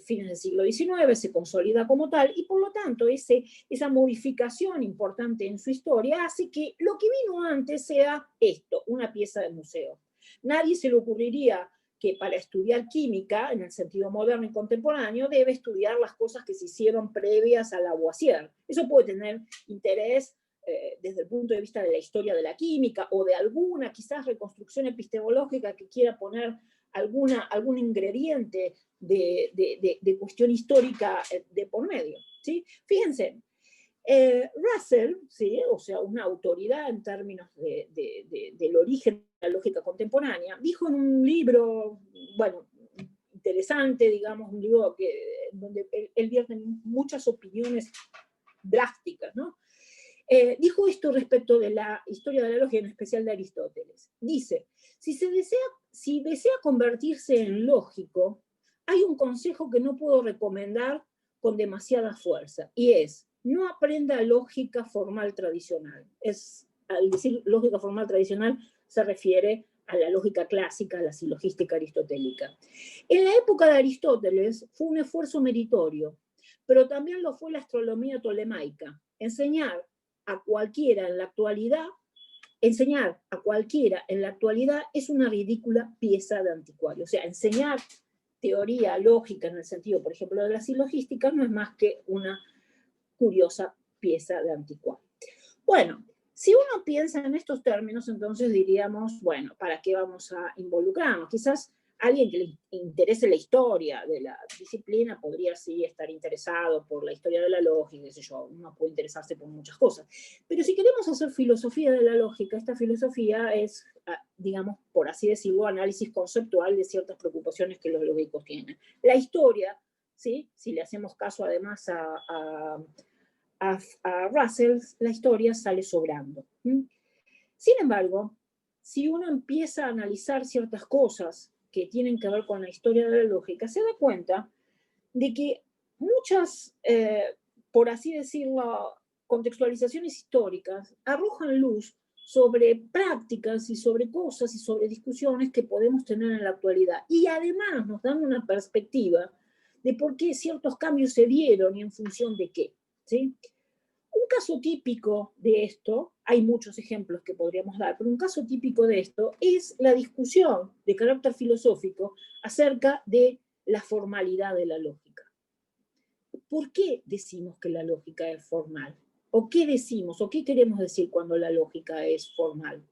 fines del siglo XIX, se consolida como tal, y por lo tanto esa modificación importante en su historia hace que lo que vino antes sea esto, una pieza de museo. Nadie se le ocurriría que para estudiar química, en el sentido moderno y contemporáneo, debe estudiar las cosas que se hicieron previas a Lavoisier. Eso puede tener interés desde el punto de vista de la historia de la química o de alguna quizás reconstrucción epistemológica que quiera poner algún ingrediente de cuestión histórica de por medio, ¿sí? Fíjense, Russell, ¿sí? O sea, una autoridad en términos del origen de la lógica contemporánea, dijo en un libro, bueno, interesante, digamos, un libro donde él vierte muchas opiniones drásticas, ¿no? Dijo esto respecto de la historia de la lógica, en especial de Aristóteles. Dice, si desea convertirse en lógico, hay un consejo que no puedo recomendar con demasiada fuerza, y es, no aprenda lógica formal tradicional. Al decir lógica formal tradicional, se refiere a la lógica clásica, a la silogística aristotélica. En la época de Aristóteles fue un esfuerzo meritorio, pero también lo fue la astronomía tolemaica. Enseñar a cualquiera en la actualidad es una ridícula pieza de anticuario. O sea, enseñar teoría lógica en el sentido, por ejemplo, de la silogística no es más que una curiosa pieza de anticuario. Bueno, si uno piensa en estos términos, entonces diríamos, bueno, ¿para qué vamos a involucrarnos? Quizás alguien que le interese la historia de la disciplina podría sí estar interesado por la historia de la lógica, qué sé yo, uno puede interesarse por muchas cosas. Pero si queremos hacer filosofía de la lógica, esta filosofía es, digamos, por así decirlo, análisis conceptual de ciertas preocupaciones que los lógicos tienen. La historia, ¿sí? Si le hacemos caso además a Russell, la historia sale sobrando. Sin embargo, si uno empieza a analizar ciertas cosas que tienen que ver con la historia de la lógica, se da cuenta de que muchas, por así decirlo, contextualizaciones históricas arrojan luz sobre prácticas y sobre cosas y sobre discusiones que podemos tener en la actualidad. Y además nos dan una perspectiva de por qué ciertos cambios se dieron y en función de qué, ¿sí? Un caso típico de esto, hay muchos ejemplos que podríamos dar, pero un caso típico de esto es la discusión de carácter filosófico acerca de la formalidad de la lógica. ¿Por qué decimos que la lógica es formal? ¿O qué decimos? ¿O qué queremos decir cuando la lógica es formal?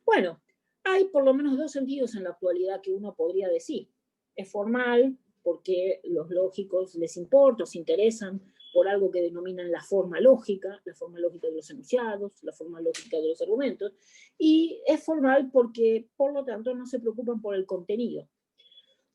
Bueno, hay por lo menos dos sentidos en la actualidad que uno podría decir. Es formal, porque los lógicos les importa o se interesan por algo que denominan la forma lógica de los enunciados, la forma lógica de los argumentos, y es formal porque, por lo tanto, no se preocupan por el contenido.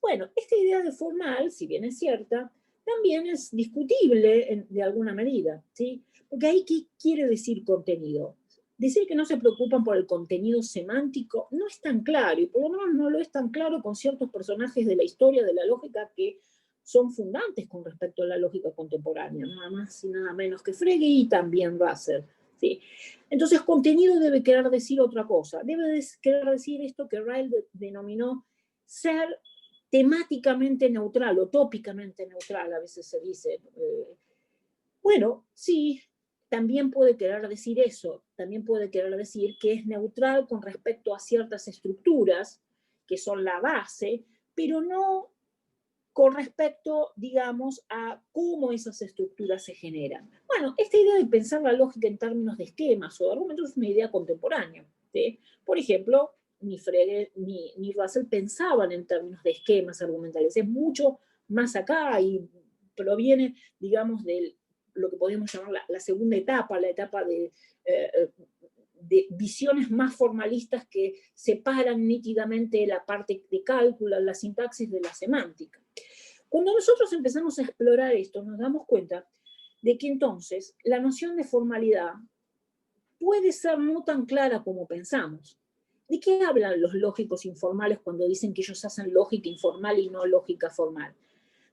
Bueno, esta idea de formal, si bien es cierta, también es discutible de alguna medida, ¿sí? Porque ahí, ¿qué quiere decir contenido? Decir que no se preocupan por el contenido semántico no es tan claro, y por lo menos no lo es tan claro con ciertos personajes de la historia de la lógica que son fundantes con respecto a la lógica contemporánea, nada más y nada menos que Frege y también Russell, ¿sí? Entonces, contenido debe querer decir otra cosa, debe querer decir esto que Ryle denominó ser temáticamente neutral o tópicamente neutral, a veces se dice. Bueno, sí, también puede querer decir eso, también puede querer decir que es neutral con respecto a ciertas estructuras que son la base, pero no con respecto, digamos, a cómo esas estructuras se generan. Bueno, esta idea de pensar la lógica en términos de esquemas o de argumentos es una idea contemporánea, ¿sí? Por ejemplo, ni Frege ni Russell pensaban en términos de esquemas argumentales. Es mucho más acá y proviene, digamos, de lo que podríamos llamar la segunda etapa, la etapa de visiones más formalistas que separan nítidamente la parte de cálculo, la sintaxis de la semántica. Cuando nosotros empezamos a explorar esto, nos damos cuenta de que entonces la noción de formalidad puede ser no tan clara como pensamos. ¿De qué hablan los lógicos informales cuando dicen que ellos hacen lógica informal y no lógica formal?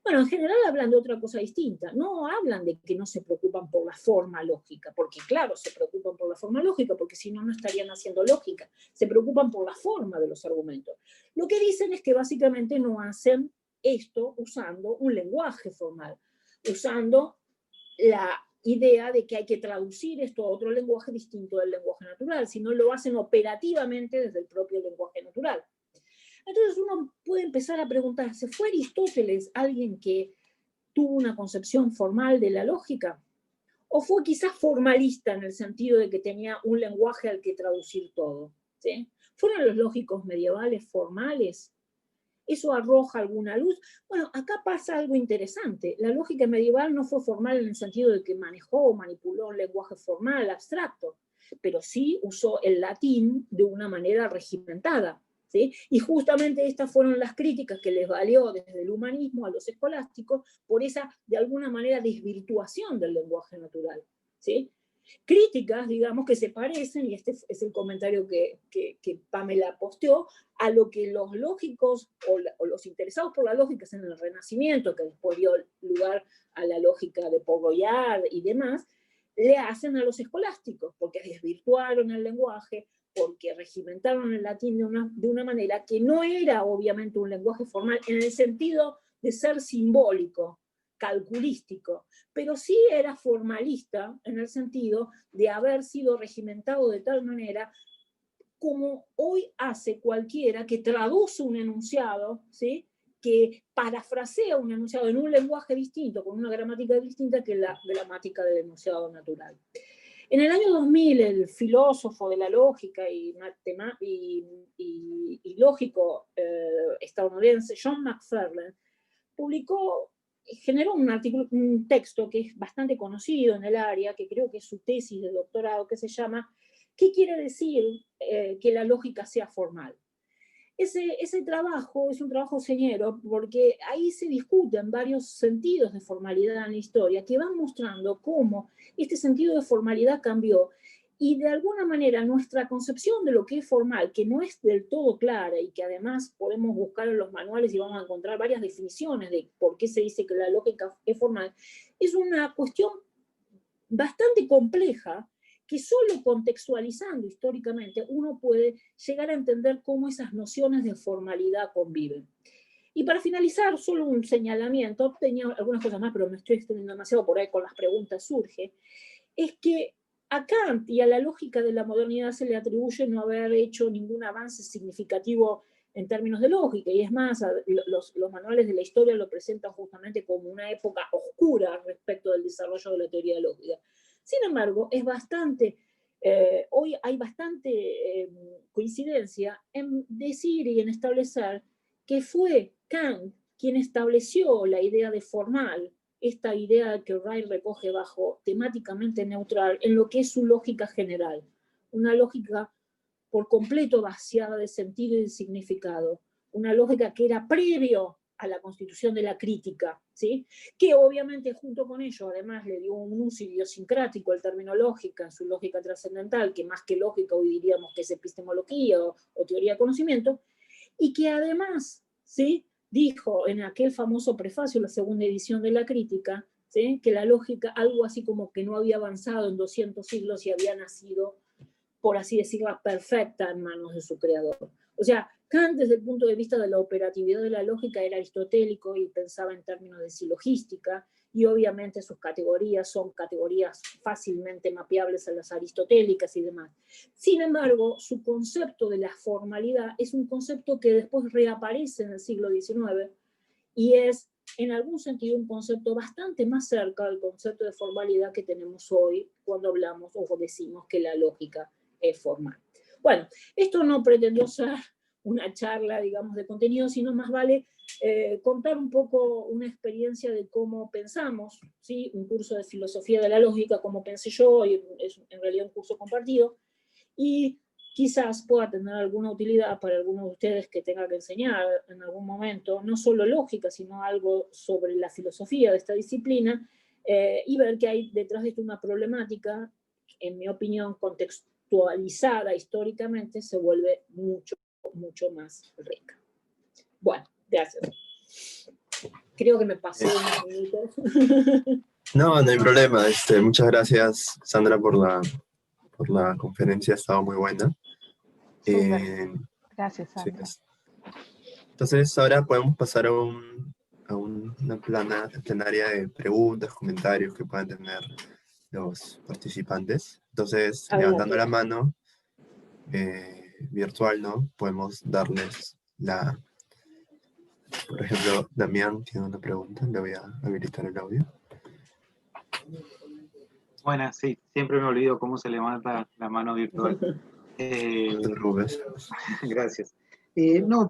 Bueno, en general hablan de otra cosa distinta. No hablan de que no se preocupan por la forma lógica, porque claro, se preocupan por la forma lógica, porque si no, no estarían haciendo lógica. Se preocupan por la forma de los argumentos. Lo que dicen es que básicamente no hacen esto usando un lenguaje formal, usando la idea de que hay que traducir esto a otro lenguaje distinto del lenguaje natural, sino lo hacen operativamente desde el propio lenguaje natural. Entonces uno puede empezar a preguntarse, ¿fue Aristóteles alguien que tuvo una concepción formal de la lógica? ¿O fue quizás formalista en el sentido de que tenía un lenguaje al que traducir todo? ¿Sí? ¿Fueron los lógicos medievales formales? ¿Eso arroja alguna luz? Bueno, acá pasa algo interesante. La lógica medieval no fue formal en el sentido de que manejó o manipuló un lenguaje formal, abstracto, pero sí usó el latín de una manera regimentada. ¿Sí? Y justamente estas fueron las críticas que les valió desde el humanismo a los escolásticos por esa, de alguna manera, desvirtuación del lenguaje natural. ¿Sí? Críticas, digamos, que se parecen, y este es el comentario que Pamela posteó, a lo que los lógicos o los interesados por la lógica en el Renacimiento, que después dio lugar a la lógica de Port-Royal y demás, le hacen a los escolásticos, porque desvirtuaron el lenguaje, porque regimentaron el latín de una manera que no era obviamente un lenguaje formal en el sentido de ser simbólico, calculístico, pero sí era formalista en el sentido de haber sido regimentado de tal manera como hoy hace cualquiera que traduce un enunciado, ¿sí? Que parafrasea un enunciado en un lenguaje distinto, con una gramática distinta que la gramática del enunciado natural. En el año 2000, el filósofo de la lógica y lógico estadounidense John McFarlane generó un texto que es bastante conocido en el área, que creo que es su tesis de doctorado, que se llama ¿Qué quiere decir que la lógica sea formal? Ese trabajo es un trabajo señero porque ahí se discuten varios sentidos de formalidad en la historia que van mostrando cómo este sentido de formalidad cambió y de alguna manera nuestra concepción de lo que es formal, que no es del todo clara y que además podemos buscar en los manuales y vamos a encontrar varias definiciones de por qué se dice que la lógica es formal, es una cuestión bastante compleja que solo contextualizando históricamente uno puede llegar a entender cómo esas nociones de formalidad conviven. Y para finalizar, solo un señalamiento, tenía algunas cosas más, pero me estoy extendiendo demasiado, por ahí con las preguntas surge, es que a Kant y a la lógica de la modernidad se le atribuye no haber hecho ningún avance significativo en términos de lógica, y es más, los manuales de la historia lo presentan justamente como una época oscura respecto del desarrollo de la teoría de lógica. Sin embargo, es bastante Hoy hay bastante coincidencia en decir y en establecer que fue Kant quien estableció la idea de formal, esta idea que Wright recoge bajo temáticamente neutral, en lo que es su lógica general. Una lógica por completo vaciada de sentido y de significado. Una lógica que era previo a la constitución de la crítica, ¿sí? Que obviamente junto con ello además le dio un uso idiosincrático al término lógica, su lógica trascendental, que más que lógica hoy diríamos que es epistemología o teoría de conocimiento, y que además, ¿sí?, dijo en aquel famoso prefacio, la segunda edición de la crítica, ¿sí?, que la lógica, algo así como que no había avanzado en 200 siglos y había nacido, por así decirlo, perfecta en manos de su creador. O sea, Kant, desde el punto de vista de la operatividad de la lógica, era aristotélico y pensaba en términos de silogística, y obviamente sus categorías son categorías fácilmente mapeables a las aristotélicas y demás. Sin embargo, su concepto de la formalidad es un concepto que después reaparece en el siglo XIX y es, en algún sentido, un concepto bastante más cerca del concepto de formalidad que tenemos hoy cuando hablamos o decimos que la lógica es formal. Bueno, esto no pretendió ser una charla, digamos, de contenido, sino más vale contar un poco una experiencia de cómo pensamos, ¿sí? Un curso de filosofía de la lógica, como pensé yo, y es en realidad un curso compartido, y quizás pueda tener alguna utilidad para algunos de ustedes que tenga que enseñar en algún momento, no solo lógica, sino algo sobre la filosofía de esta disciplina, y ver que hay detrás de esto una problemática, en mi opinión, contextualizada históricamente, se vuelve mucho, mucho más rica. Bueno, gracias. Creo que me pasé unos minutos. No, no hay problema. Muchas gracias, Sandra, por la conferencia. Ha estado muy buena. Gracias, Sí, Sandra. entonces, ahora podemos pasar a una plenaria de preguntas, comentarios que puedan tener los participantes. Entonces, levantando la mano virtual, ¿no? Podemos darles por ejemplo, Damián tiene una pregunta, le voy a habilitar el audio. Buenas, sí, siempre me olvido cómo se levanta la mano virtual. No te preocupes. Gracias. No,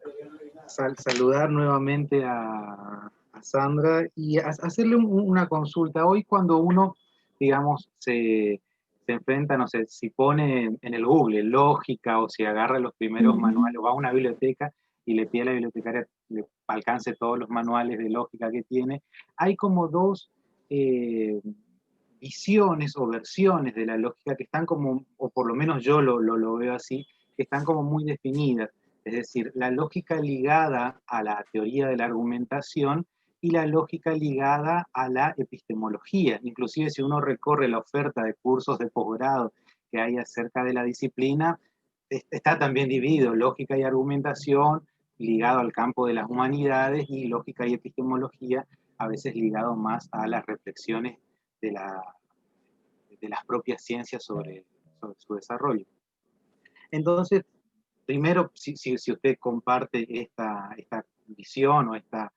saludar nuevamente a Sandra y hacerle una consulta. Hoy cuando uno, digamos, se enfrenta, no sé, si pone en el Google lógica o si agarra los primeros manuales o va a una biblioteca y le pide a la bibliotecaria que le alcance todos los manuales de lógica que tiene, hay como dos visiones o versiones de la lógica que están como, o por lo menos yo lo veo así, que están como muy definidas. Es decir, la lógica ligada a la teoría de la argumentación y la lógica ligada a la epistemología. Inclusive si uno recorre la oferta de cursos de posgrado que hay acerca de la disciplina, está también dividido lógica y argumentación ligado al campo de las humanidades y lógica y epistemología a veces ligado más a las reflexiones de las propias ciencias sobre su desarrollo. Entonces, primero, si usted comparte esta visión o esta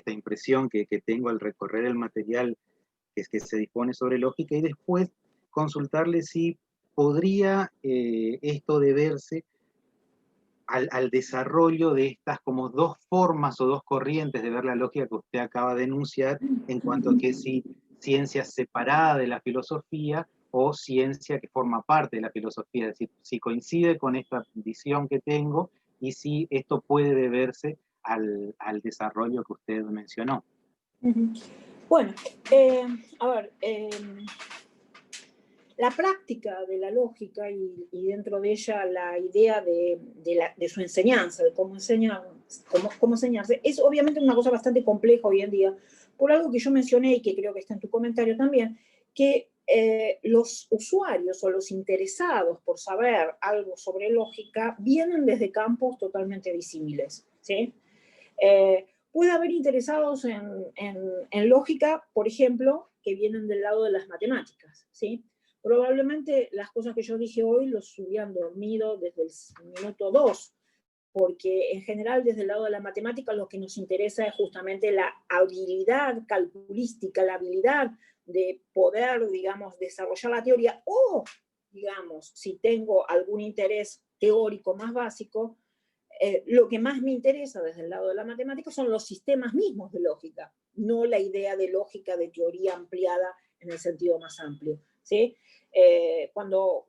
impresión que tengo al recorrer el material que se dispone sobre lógica, y después consultarle si podría esto deberse al desarrollo de estas como dos formas o dos corrientes de ver la lógica que usted acaba de enunciar, en cuanto a que si ciencia separada de la filosofía o ciencia que forma parte de la filosofía, es decir, si coincide con esta visión que tengo y si esto puede deberse al desarrollo que usted mencionó. Bueno, a ver, la práctica de la lógica y dentro de ella la idea de su enseñanza, de cómo enseñarse, es obviamente una cosa bastante compleja hoy en día, por algo que yo mencioné y que creo que está en tu comentario también, que los usuarios o los interesados por saber algo sobre lógica vienen desde campos totalmente disímiles, ¿sí? Puede haber interesados en lógica, por ejemplo, que vienen del lado de las matemáticas, ¿sí? Probablemente las cosas que yo dije hoy los hubieran dormido desde el minuto 2, porque en general desde el lado de la matemática lo que nos interesa es justamente la habilidad calculística, la habilidad de poder, digamos, desarrollar la teoría o digamos, si tengo algún interés teórico más básico, lo que más me interesa desde el lado de la matemática son los sistemas mismos de lógica, no la idea de lógica de teoría ampliada en el sentido más amplio, ¿sí? Cuando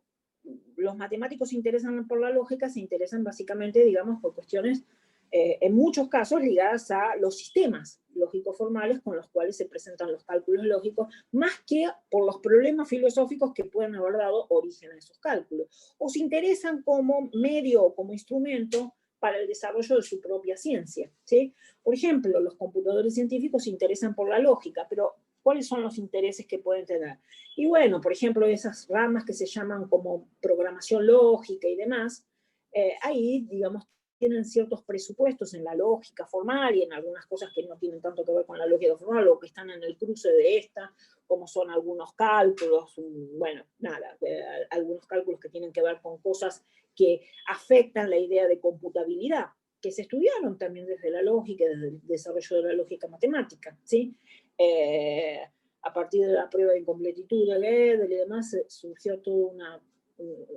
los matemáticos se interesan por la lógica, se interesan básicamente, digamos, por cuestiones, en muchos casos, ligadas a los sistemas lógico-formales con los cuales se presentan los cálculos lógicos, más que por los problemas filosóficos que pueden haber dado origen a esos cálculos. O se interesan como medio o como instrumento para el desarrollo de su propia ciencia, ¿sí? Por ejemplo, los computadores científicos se interesan por la lógica, pero ¿cuáles son los intereses que pueden tener? Y bueno, por ejemplo, esas ramas que se llaman como programación lógica y demás, ahí, digamos, tienen ciertos presupuestos en la lógica formal y en algunas cosas que no tienen tanto que ver con la lógica formal o que están en el cruce de esta, como son algunos cálculos, bueno, nada, algunos cálculos que tienen que ver con cosas que afectan la idea de computabilidad, que se estudiaron también desde la lógica, desde el desarrollo de la lógica matemática, ¿sí? A partir de la prueba de incompletitud de Gödel y demás, surgió toda una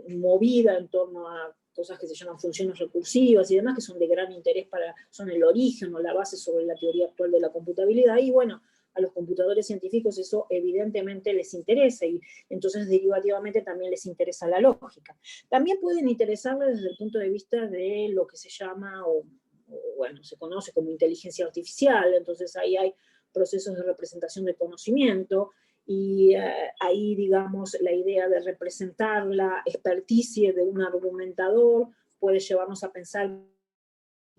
movida en torno a cosas que se llaman funciones recursivas y demás, que son de gran interés son el origen o la base sobre la teoría actual de la computabilidad, y bueno, a los computadores científicos eso evidentemente les interesa, y entonces derivativamente también les interesa la lógica. También pueden interesarles desde el punto de vista de lo que se llama, bueno, se conoce como inteligencia artificial, entonces ahí hay procesos de representación de conocimiento, y ahí, digamos, la idea de representar la experticia de un argumentador puede llevarnos a pensar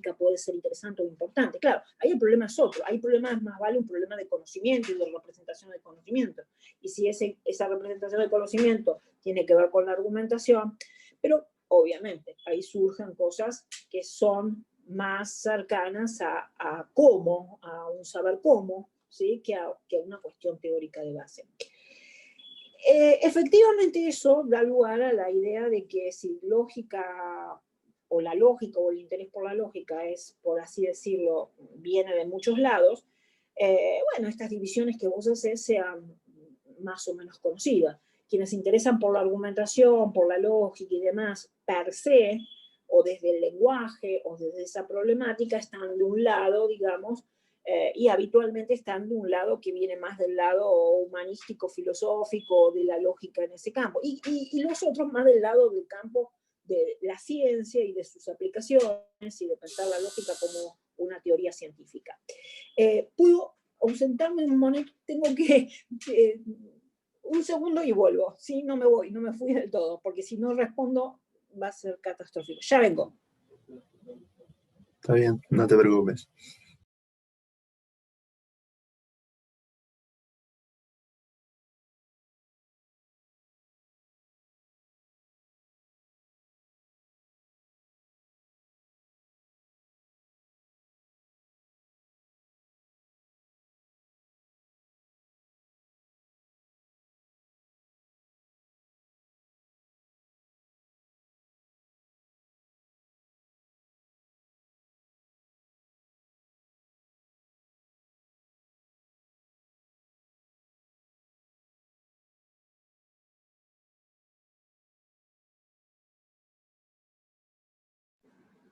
que puede ser interesante o importante. Claro, ahí el problema es otro, ahí el problema es más vale un problema de conocimiento y de representación de conocimiento, y si esa representación de conocimiento tiene que ver con la argumentación, pero obviamente ahí surgen cosas que son más cercanas a cómo, a un saber cómo, ¿sí? que a una cuestión teórica de base. Efectivamente eso da lugar a la idea de que si lógica o la lógica o el interés por la lógica es, por así decirlo, viene de muchos lados, bueno, estas divisiones que vos haces sean más o menos conocidas. Quienes se interesan por la argumentación, por la lógica y demás, per se, o desde el lenguaje, o desde esa problemática, están de un lado, digamos, y habitualmente están de un lado que viene más del lado humanístico, filosófico, de la lógica en ese campo, y los otros más del lado del campo de la ciencia y de sus aplicaciones y de pensar la lógica como una teoría científica. ¿Puedo ausentarme un momento? Tengo que... un segundo y vuelvo, ¿sí? No me voy, no me fui del todo, porque si no respondo va a ser catastrófico. Ya vengo. Está bien, no te preocupes.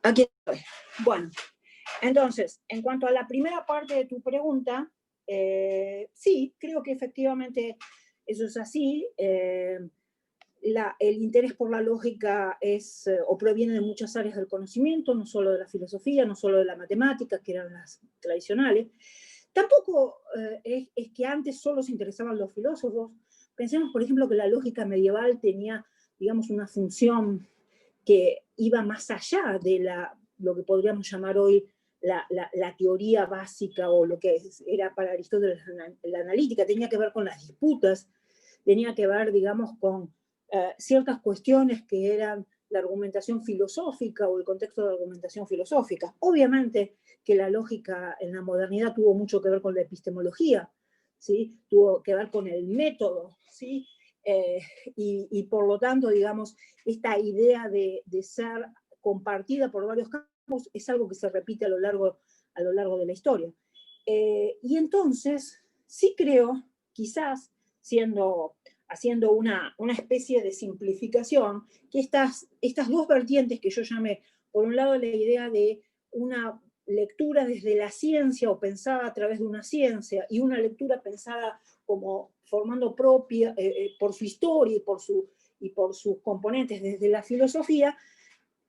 Aquí estoy. Bueno, entonces, en cuanto a la primera parte de tu pregunta, sí, creo que efectivamente eso es así. El interés por la lógica es o proviene de muchas áreas del conocimiento, no solo de la filosofía, no solo de la matemática, que eran las tradicionales. Tampoco es que antes solo se interesaban los filósofos. Pensemos, por ejemplo, que la lógica medieval tenía, digamos, una función que iba más allá de lo que podríamos llamar hoy la teoría básica o lo que era para Aristóteles la analítica. Tenía que ver con las disputas, tenía que ver, digamos, con ciertas cuestiones que eran la argumentación filosófica o el contexto de argumentación filosófica. Obviamente que la lógica en la modernidad tuvo mucho que ver con la epistemología, ¿sí? Tuvo que ver con el método, ¿sí? Y por lo tanto, digamos, esta idea de ser compartida por varios campos es algo que se repite a lo largo de la historia. Y entonces, sí creo, quizás siendo haciendo una especie de simplificación, que estas dos vertientes que yo llamé, por un lado la idea de una lectura desde la ciencia o pensada a través de una ciencia, y una lectura pensada como formando propia, por su historia y por sus componentes desde la filosofía,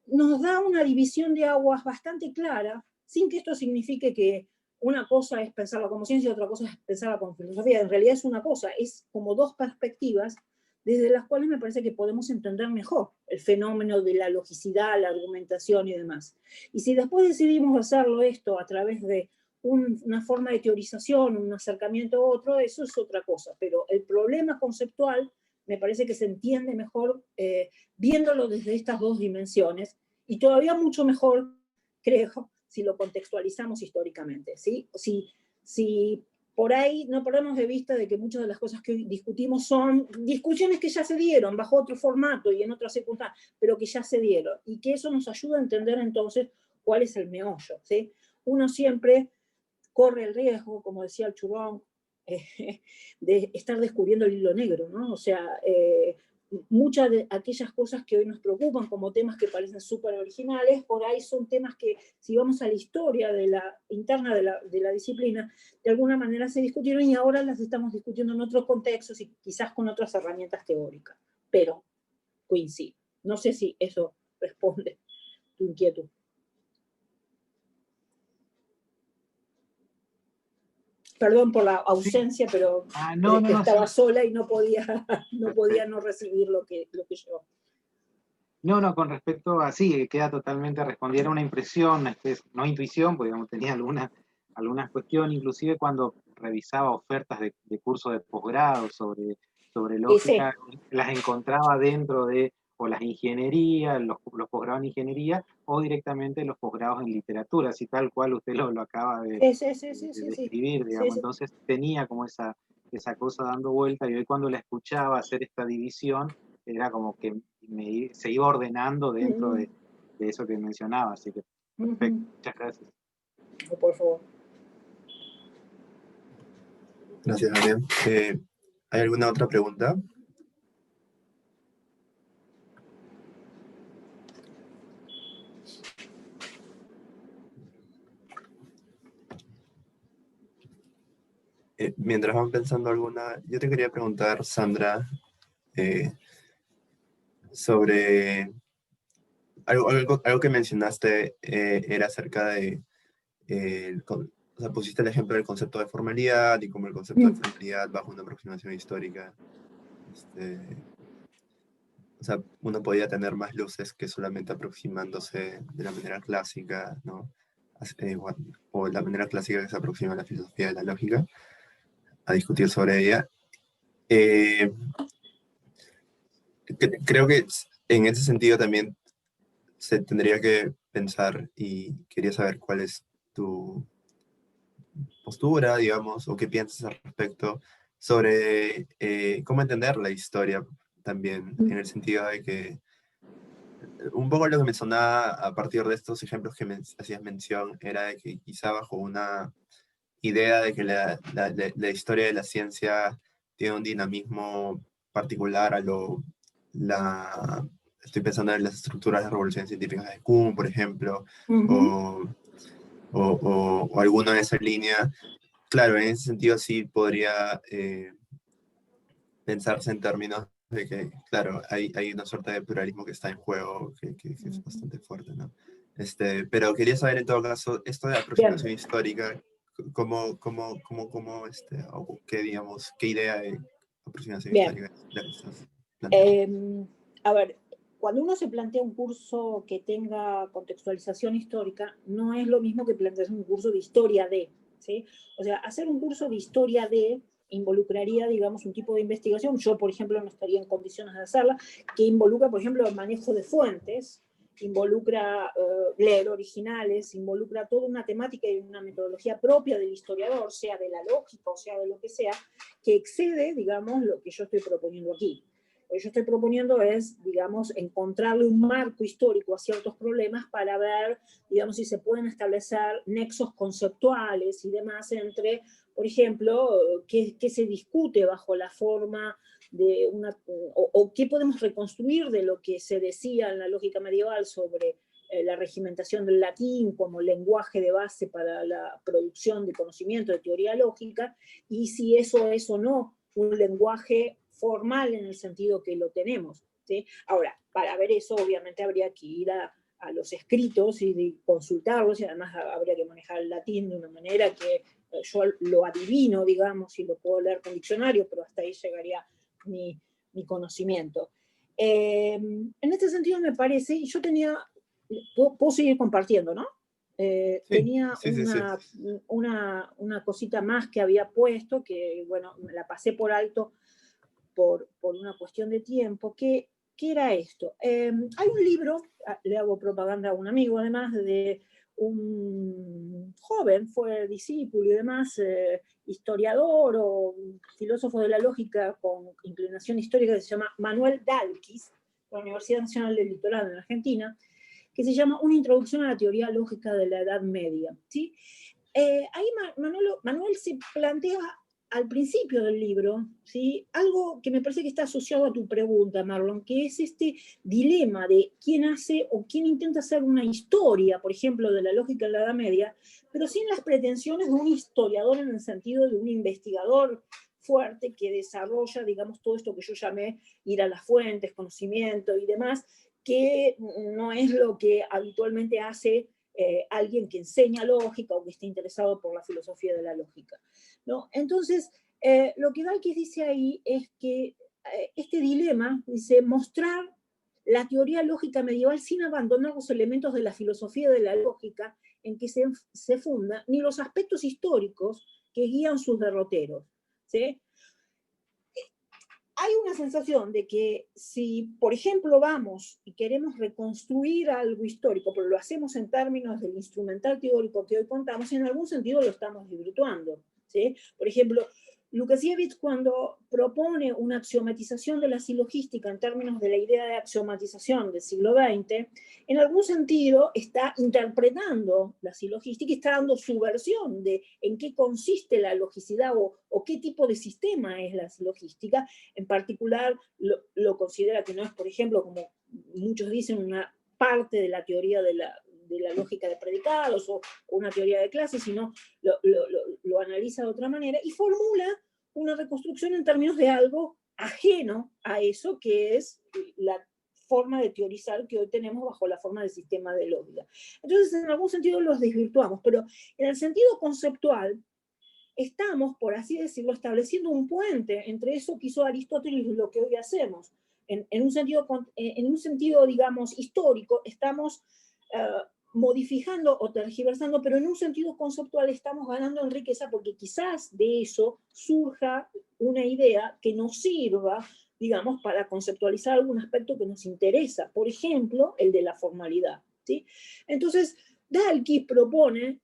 nos da una división de aguas bastante clara, sin que esto signifique que una cosa es pensarla como ciencia y otra cosa es pensarla como filosofía. En realidad es una cosa, es como dos perspectivas desde las cuales me parece que podemos entender mejor el fenómeno de la logicidad, la argumentación y demás. Y si después decidimos hacerlo esto a través de una forma de teorización, un acercamiento a otro, eso es otra cosa. Pero el problema conceptual me parece que se entiende mejor viéndolo desde estas dos dimensiones, y todavía mucho mejor, creo, si lo contextualizamos históricamente, ¿sí? Si por ahí no perdemos de vista de que muchas de las cosas que hoy discutimos son discusiones que ya se dieron bajo otro formato y en otras circunstancias, pero que ya se dieron, y que eso nos ayuda a entender entonces cuál es el meollo, ¿sí? Uno siempre corre el riesgo, como decía el Churrón, de estar descubriendo el hilo negro, ¿no? O sea, muchas de aquellas cosas que hoy nos preocupan como temas que parecen súper originales, por ahí son temas que, si vamos a la historia interna de la disciplina, de alguna manera se discutieron y ahora las estamos discutiendo en otros contextos y quizás con otras herramientas teóricas, pero coincide. No sé si eso responde tu inquietud. Perdón por la ausencia, sí. Pero estaba sola y no podía no recibir lo que yo. No, con respecto a sí, queda totalmente respondida. Era una impresión, no intuición, porque digamos, tenía algunas cuestiones, inclusive cuando revisaba ofertas de curso de posgrado sobre lógica, sí, las encontraba dentro de o las ingenierías, los posgrados en ingeniería, o directamente los posgrados en literatura, así tal cual usted lo acaba de describir, digamos. Sí. Entonces tenía como esa cosa dando vuelta, y hoy cuando la escuchaba hacer esta división, era como que se iba ordenando dentro de eso que mencionaba, así que perfecto, muchas gracias. Por favor. Gracias, Daniel. ¿Hay alguna otra pregunta? Mientras van pensando alguna, yo te quería preguntar, Sandra, sobre algo que mencionaste, era acerca de, o sea, pusiste el ejemplo del concepto de formalidad y cómo el concepto de formalidad bajo una aproximación histórica, o sea, uno podía tener más luces que solamente aproximándose de la manera clásica, ¿no? O la manera clásica que se aproxima a la filosofía de la lógica, a discutir sobre ella. Creo que en ese sentido también se tendría que pensar, y quería saber cuál es tu postura, digamos, o qué piensas al respecto sobre cómo entender la historia también, en el sentido de que un poco lo que me sonaba a partir de estos ejemplos que hacías mención era de que quizá bajo una idea de que la historia de la ciencia tiene un dinamismo particular estoy pensando en las estructuras de revoluciones científicas de Kuhn, por ejemplo, o alguna de esa línea. Claro, en ese sentido sí podría pensarse en términos de que, claro, hay una suerte de pluralismo que está en juego, que es bastante fuerte, ¿no? Pero quería saber en todo caso, esto de aproximación histórica, ¿qué idea de aproximación histórica es la que estás planteando? A ver, cuando uno se plantea un curso que tenga contextualización histórica, no es lo mismo que plantearse un curso de historia de, ¿sí? O sea, hacer un curso de historia de involucraría, digamos, un tipo de investigación, yo, por ejemplo, no estaría en condiciones de hacerla, que involucra, por ejemplo, el manejo de fuentes, involucra leer originales, involucra toda una temática y una metodología propia del historiador, sea de la lógica o sea de lo que sea, que excede, digamos, lo que yo estoy proponiendo aquí. Lo que yo estoy proponiendo es, digamos, encontrarle un marco histórico a ciertos problemas para ver, digamos, si se pueden establecer nexos conceptuales y demás entre, por ejemplo, qué se discute bajo la forma o qué podemos reconstruir de lo que se decía en la lógica medieval sobre la regimentación del latín como lenguaje de base para la producción de conocimiento de teoría lógica, y si eso es o no un lenguaje formal en el sentido que lo tenemos, ¿sí? Ahora, para ver eso obviamente habría que ir a los escritos y consultarlos, y además habría que manejar el latín de una manera que yo lo adivino, digamos, y lo puedo leer con diccionario, pero hasta ahí llegaría mi conocimiento. En este sentido me parece, y yo tenía, puedo seguir compartiendo, ¿no? Tenía sí. una cosita más que había puesto, que bueno, me la pasé por alto por una cuestión de tiempo. ¿Qué era esto? Hay un libro, le hago propaganda a un amigo además, de un joven, fue discípulo y demás, historiador o filósofo de la lógica con inclinación histórica, que se llama Manuel Dalquis, de la Universidad Nacional del Litoral en Argentina, que se llama Una introducción a la teoría lógica de la Edad Media, ¿sí? Ahí Manuel se plantea al principio del libro, ¿sí? Algo que me parece que está asociado a tu pregunta, Marlon, que es este dilema de quién hace o quién intenta hacer una historia, por ejemplo, de la lógica de la Edad Media, pero sin las pretensiones de un historiador en el sentido de un investigador fuerte que desarrolla, digamos, todo esto que yo llamé ir a las fuentes, conocimiento y demás, que no es lo que habitualmente hace alguien que enseña lógica o que esté interesado por la filosofía de la lógica, ¿no? Entonces, lo que Dalquis dice ahí es que este dilema, dice, mostrar la teoría lógica medieval sin abandonar los elementos de la filosofía de la lógica en que se funda, ni los aspectos históricos que guían sus derroteros, ¿sí? Hay una sensación de que si, por ejemplo, vamos y queremos reconstruir algo histórico, pero lo hacemos en términos del instrumental teórico que hoy contamos, en algún sentido lo estamos desvirtuando, ¿sí? Por ejemplo, Lukasiewicz, cuando propone una axiomatización de la silogística en términos de la idea de axiomatización del siglo XX, en algún sentido está interpretando la silogística y está dando su versión de en qué consiste la logicidad o qué tipo de sistema es la silogística. En particular, lo considera que no es, por ejemplo, como muchos dicen, una parte de la teoría de la lógica de predicados o una teoría de clases, sino lo analiza de otra manera y formula una reconstrucción en términos de algo ajeno a eso, que es la forma de teorizar que hoy tenemos bajo la forma del sistema de lógica. Entonces, en algún sentido los desvirtuamos, pero en el sentido conceptual, estamos, por así decirlo, estableciendo un puente entre eso que hizo Aristóteles y lo que hoy hacemos. En un sentido, digamos, histórico, estamos modificando o tergiversando, pero en un sentido conceptual estamos ganando en riqueza porque quizás de eso surja una idea que nos sirva, digamos, para conceptualizar algún aspecto que nos interesa. Por ejemplo, el de la formalidad, ¿sí? Entonces, Dalquis propone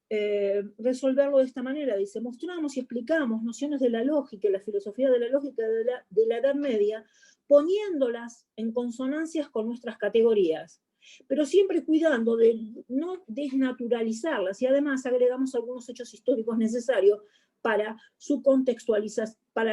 resolverlo de esta manera. Dice, mostramos y explicamos nociones de la lógica y la filosofía de la lógica de la Edad Media, poniéndolas en consonancias con nuestras categorías, pero siempre cuidando de no desnaturalizarlas, y además agregamos algunos hechos históricos necesarios para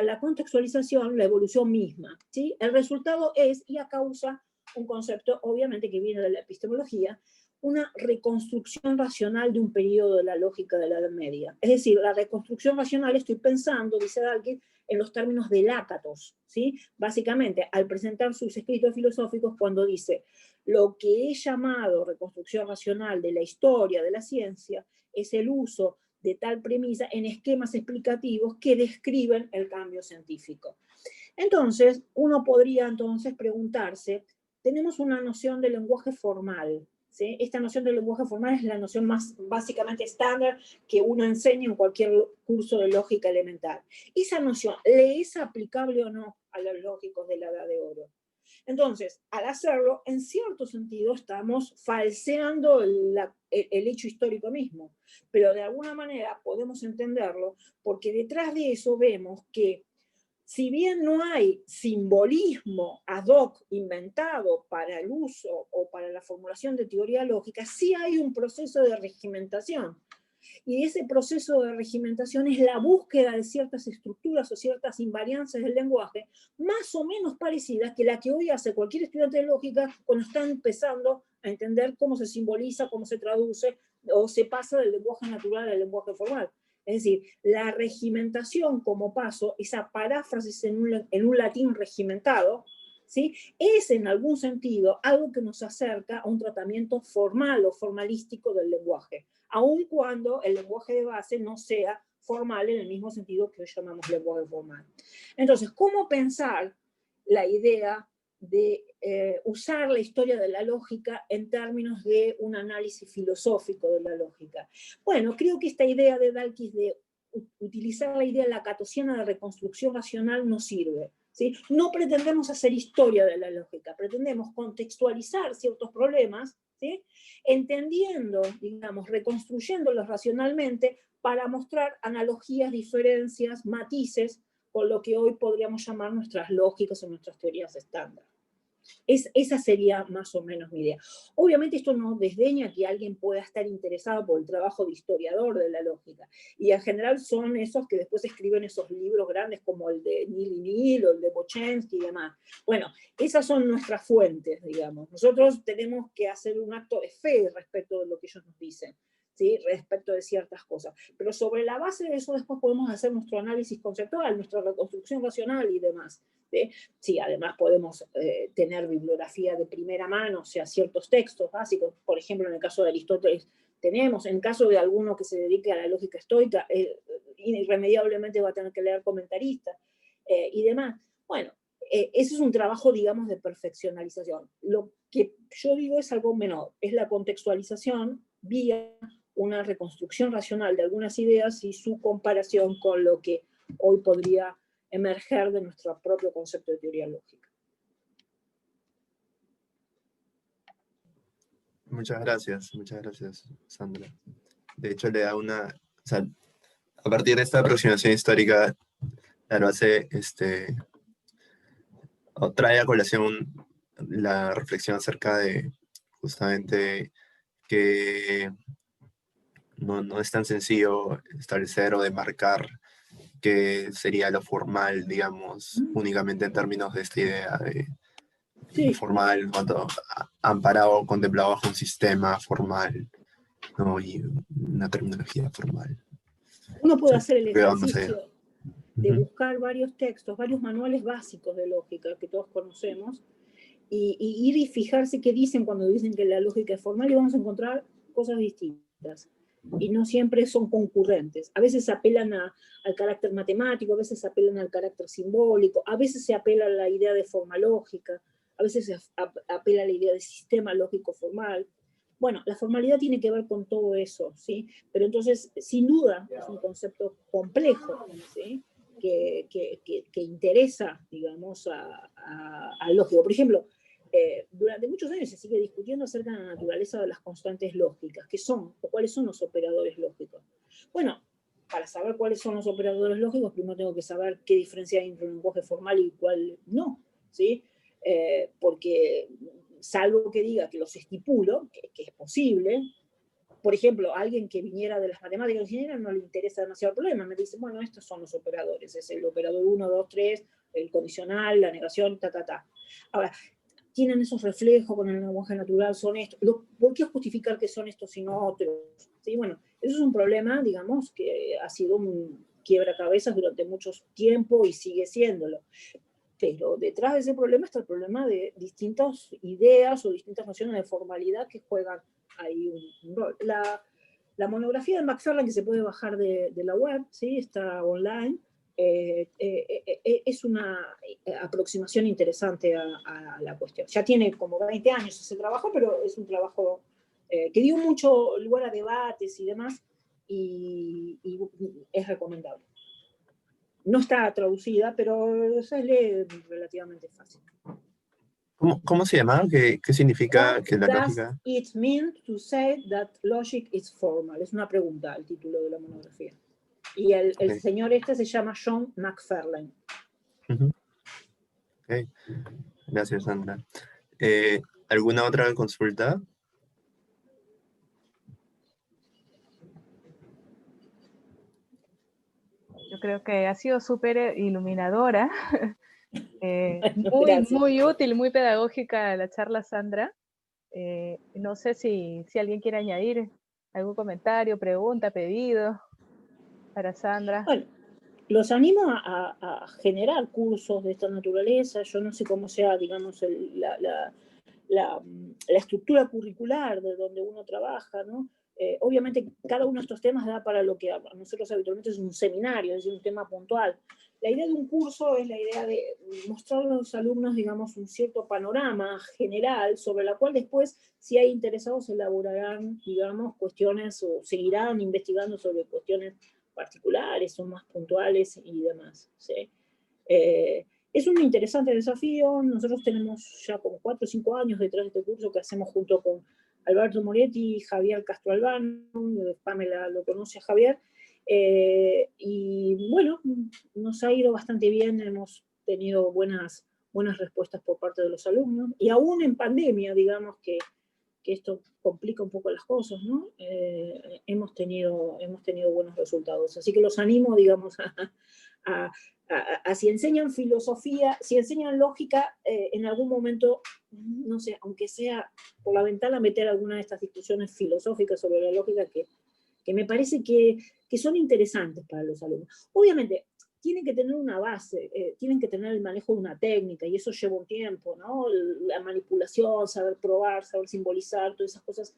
la contextualización, la evolución misma, ¿sí? El resultado es, y a causa, un concepto obviamente que viene de la epistemología, una reconstrucción racional de un periodo de la lógica de la Edad Media. Es decir, la reconstrucción racional, estoy pensando, dice Dalquis, en los términos de Lácatos, ¿sí? Básicamente, al presentar sus escritos filosóficos, cuando dice, lo que he llamado reconstrucción racional de la historia de la ciencia es el uso de tal premisa en esquemas explicativos que describen el cambio científico. Entonces, uno podría entonces preguntarse, tenemos una noción de lenguaje formal, ¿sí? Esta noción de lenguaje formal es la noción más básicamente estándar que uno enseña en cualquier curso de lógica elemental. Esa noción, ¿le es aplicable o no a los lógicos de la Edad de Oro? Entonces, al hacerlo, en cierto sentido estamos falseando el hecho histórico mismo, pero de alguna manera podemos entenderlo porque detrás de eso vemos que si bien no hay simbolismo ad hoc inventado para el uso o para la formulación de teoría lógica, sí hay un proceso de regimentación. Y ese proceso de regimentación es la búsqueda de ciertas estructuras o ciertas invarianzas del lenguaje, más o menos parecidas que la que hoy hace cualquier estudiante de lógica cuando está empezando a entender cómo se simboliza, cómo se traduce, o se pasa del lenguaje natural al lenguaje formal. Es decir, la regimentación como paso, esa paráfrasis en un latín regimentado, ¿sí? Es en algún sentido algo que nos acerca a un tratamiento formal o formalístico del lenguaje, aun cuando el lenguaje de base no sea formal en el mismo sentido que hoy llamamos lenguaje formal. Entonces, ¿cómo pensar la idea de usar la historia de la lógica en términos de un análisis filosófico de la lógica? Bueno, creo que esta idea de Dalkis de utilizar la idea lacatosiana de reconstrucción racional no sirve. ¿Sí? No pretendemos hacer historia de la lógica, pretendemos contextualizar ciertos problemas, ¿sí? Entendiendo, digamos, reconstruyéndolos racionalmente para mostrar analogías, diferencias, matices con lo que hoy podríamos llamar nuestras lógicas o nuestras teorías estándar. Esa sería más o menos mi idea. Obviamente esto no desdeña que alguien pueda estar interesado por el trabajo de historiador de la lógica, y en general son esos que después escriben esos libros grandes como el de Neil y Neil o el de Bochensky y demás. Bueno, esas son nuestras fuentes, digamos. Nosotros tenemos que hacer un acto de fe respecto de lo que ellos nos dicen, ¿sí? Respecto de ciertas cosas. Pero sobre la base de eso después podemos hacer nuestro análisis conceptual, nuestra reconstrucción racional y demás. ¿Sí? Sí, además podemos tener bibliografía de primera mano, o sea, ciertos textos básicos. Por ejemplo, en el caso de Aristóteles tenemos, en caso de alguno que se dedique a la lógica estoica, irremediablemente va a tener que leer comentaristas y demás. Bueno, ese es un trabajo, digamos, de perfeccionalización. Lo que yo digo es algo menor, es la contextualización vía una reconstrucción racional de algunas ideas y su comparación con lo que hoy podría emerger de nuestro propio concepto de teoría lógica. Muchas gracias, Sandra. De hecho, le da una, o sea, a partir de esta aproximación histórica, claro, o trae a colación la reflexión acerca de justamente que no es tan sencillo establecer o demarcar qué sería lo formal, digamos, únicamente en términos de esta idea de Sí. formal, cuando amparado, contemplado bajo un sistema formal, ¿no? Y una terminología formal. Uno puede O sea, hacer el creo, no sé. ejercicio de buscar varios textos, varios manuales básicos de lógica que todos conocemos, y ir y fijarse qué dicen cuando dicen que la lógica es formal, y vamos a encontrar cosas distintas. Y no siempre son concurrentes. A veces apelan al carácter matemático, a veces apelan al carácter simbólico, a veces se apela a la idea de forma lógica, a veces se apela a la idea de sistema lógico formal. Bueno, la formalidad tiene que ver con todo eso, ¿sí? Pero entonces, sin duda, es un concepto complejo, ¿sí? Que interesa, digamos, al lógico. Por ejemplo, durante muchos años se sigue discutiendo acerca de la naturaleza de las constantes lógicas, qué son o cuáles son los operadores lógicos. Bueno, para saber cuáles son los operadores lógicos, primero tengo que saber qué diferencia hay entre un lenguaje formal y cuál no, ¿sí? Porque salvo que diga que los estipulo, que es posible. Por ejemplo, a alguien que viniera de las matemáticas ingenieras no le interesa demasiado el problema, me dice, bueno, estos son los operadores, es el operador 1, 2, 3, el condicional, la negación, Ahora, tienen esos reflejos con el lenguaje natural, son estos. ¿Por qué justificar que son estos y no otros? ¿Sí? Bueno, eso es un problema, digamos, que ha sido un quiebracabezas durante mucho tiempo y sigue siéndolo. Pero detrás de ese problema está el problema de distintas ideas o distintas nociones de formalidad que juegan ahí un rol. La monografía de McFarlane, que se puede bajar de la web, ¿sí? Está online, es una aproximación interesante a la cuestión. Ya tiene como 20 años ese trabajo, pero es un trabajo que dio mucho lugar a debates y demás, y es recomendable. No está traducida, pero se lee relativamente fácil. ¿Cómo se llama? ¿Qué significa que la lógica? Does it mean to say that logic is formal? Es una pregunta, el título de la monografía. Y el señor se llama John McFarlane. Okay. Gracias, Sandra. ¿Alguna otra consulta? Yo creo que ha sido súper iluminadora, muy útil, muy pedagógica la charla, Sandra. No sé si alguien quiere añadir algún comentario, pregunta, pedido para Sandra. Bueno, los animo a generar cursos de esta naturaleza. Yo no sé cómo sea, digamos, la estructura curricular de donde uno trabaja, ¿no? Obviamente cada uno de estos temas da para lo que a nosotros habitualmente es un seminario, es decir, un tema puntual. La idea de un curso es la idea de mostrar a los alumnos, digamos, un cierto panorama general sobre la cual después, si hay interesados, elaborarán, digamos, cuestiones o seguirán investigando sobre cuestiones particulares o más puntuales y demás, ¿sí? Es un interesante desafío. Nosotros tenemos ya como 4 o 5 años detrás de este curso que hacemos junto con Alberto Moretti y Javier Castro Albano. Pamela lo conoce a Javier. Y bueno, nos ha ido bastante bien, hemos tenido buenas respuestas por parte de los alumnos. Y aún en pandemia, digamos que esto complica un poco las cosas, ¿no? Hemos tenido buenos resultados. Así que los animo, digamos, a si enseñan filosofía, si enseñan lógica, en algún momento, no sé, aunque sea por la ventana, meter alguna de estas discusiones filosóficas sobre la lógica que me parece que son interesantes para los alumnos. Obviamente, tienen que tener una base, tienen que tener el manejo de una técnica, y eso lleva un tiempo, ¿no? La manipulación, saber probar, saber simbolizar, todas esas cosas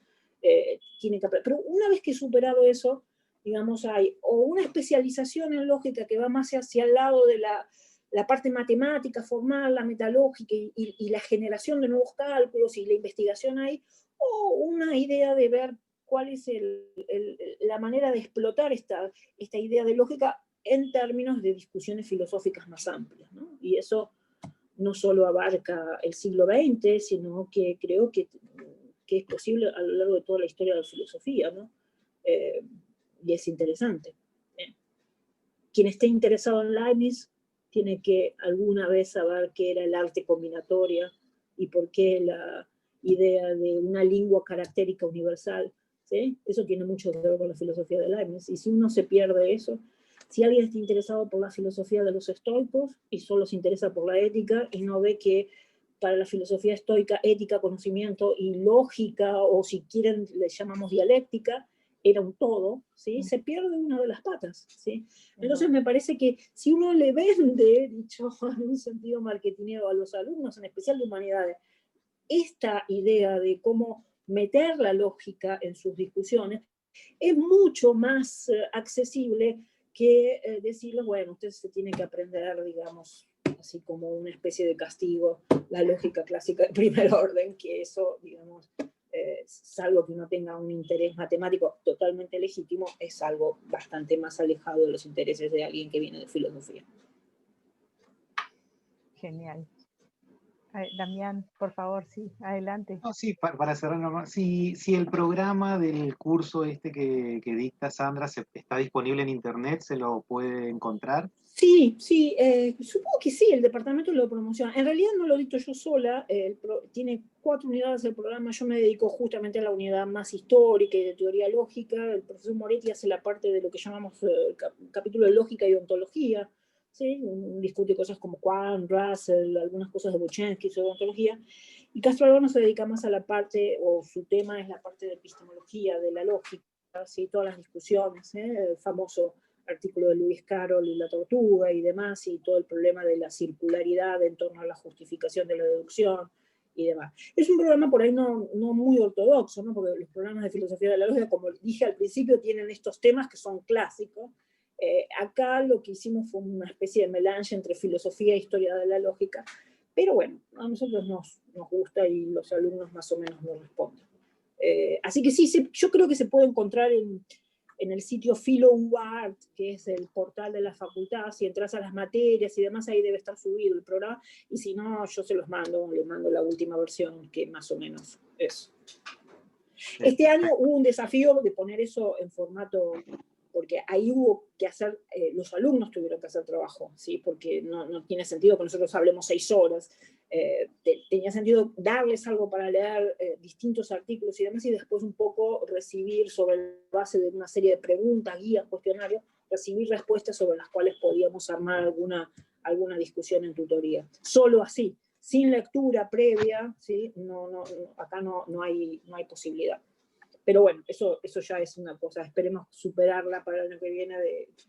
tienen que aprender. Pero una vez que he superado eso, digamos, hay o una especialización en lógica que va más hacia el lado de la parte matemática, formal, la metalógica y la generación de nuevos cálculos y la investigación ahí, o una idea de ver cuál es la manera de explotar esta idea de lógica en términos de discusiones filosóficas más amplias, ¿no? Y eso no solo abarca el siglo XX, sino que creo que es posible a lo largo de toda la historia de la filosofía, ¿no? Y es interesante. Quien esté interesado en Leibniz tiene que alguna vez saber qué era el arte combinatoria y por qué la idea de una lengua caractérica universal, ¿sí? Eso tiene mucho que ver con la filosofía de Leibniz. Y si uno se pierde eso, si alguien está interesado por la filosofía de los estoicos y solo se interesa por la ética y no ve que para la filosofía estoica, ética, conocimiento y lógica, o si quieren le llamamos dialéctica, era un todo, ¿sí? Se pierde una de las patas, ¿sí? Entonces me parece que si uno le vende, dicho en un sentido marketinero a los alumnos, en especial de humanidades, esta idea de cómo meter la lógica en sus discusiones, es mucho más accesible que decirles, bueno, ustedes se tienen que aprender, digamos, así como una especie de castigo, la lógica clásica de primer orden, que eso, digamos, salvo que uno tenga un interés matemático totalmente legítimo, es algo bastante más alejado de los intereses de alguien que viene de filosofía. Genial. Damián, por favor, sí, adelante. No, sí, para cerrar nomás, si el programa del curso que dicta Sandra está disponible en internet, ¿se lo puede encontrar? Sí, supongo que sí, el departamento lo promociona. En realidad no lo dicto yo sola, tiene 4 unidades el programa, yo me dedico justamente a la unidad más histórica y de teoría lógica. El profesor Moretti hace la parte de lo que llamamos capítulo de lógica y ontología, ¿sí? Discute cosas como Quant, Russell, algunas cosas de Bochensky sobre ontología. Y Castro Albano se dedica más a la parte, o su tema es la parte de epistemología, de la lógica, ¿sí? Todas las discusiones, el famoso artículo de Lewis Carroll y la tortuga y demás, y todo el problema de la circularidad en torno a la justificación de la deducción y demás. Es un programa por ahí no muy ortodoxo, ¿no? Porque los programas de filosofía de la lógica, como dije al principio, tienen estos temas que son clásicos. Acá lo que hicimos fue una especie de melange entre filosofía e historia de la lógica, pero bueno, a nosotros nos gusta y los alumnos más o menos nos responden. Así que sí, yo creo que se puede encontrar en el sitio PhiloUArt, que es el portal de la facultad. Si entras a las materias y demás, ahí debe estar subido el programa, y si no, yo se los mando, les mando la última versión, que más o menos es. Este año hubo un desafío de poner eso en formato, porque ahí hubo que hacer, los alumnos tuvieron que hacer trabajo, ¿sí? Porque no tiene sentido que nosotros hablemos 6 horas, tenía sentido darles algo para leer, distintos artículos y demás, y después un poco recibir sobre la base de una serie de preguntas, guías, cuestionarios, recibir respuestas sobre las cuales podíamos armar alguna discusión en tutoría. Solo así, sin lectura previa, ¿sí? Acá no hay posibilidad. Pero bueno, eso ya es una cosa, esperemos superarla para el año que viene,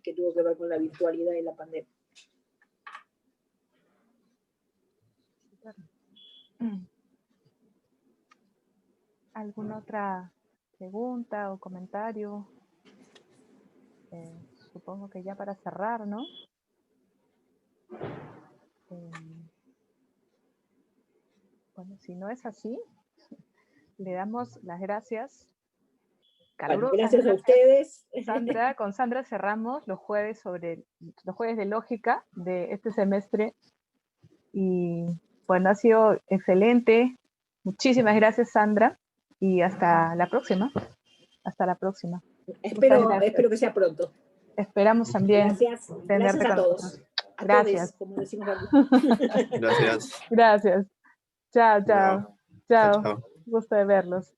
que tuvo que ver con la virtualidad y la pandemia. ¿Alguna otra pregunta o comentario? Supongo que ya para cerrar, ¿no? Bueno, si no es así, le damos las gracias. Bueno, gracias a ustedes. Sandra, con Sandra cerramos los jueves de lógica de este semestre. Y bueno, ha sido excelente. Muchísimas gracias, Sandra. Y hasta la próxima. Hasta la próxima. Espero que sea pronto. Esperamos también. Gracias a todos. Gracias. Todos, como decimos aquí. Gracias. Gracias. Chao, chao. Chao. Chao. Chao. Gusto de verlos.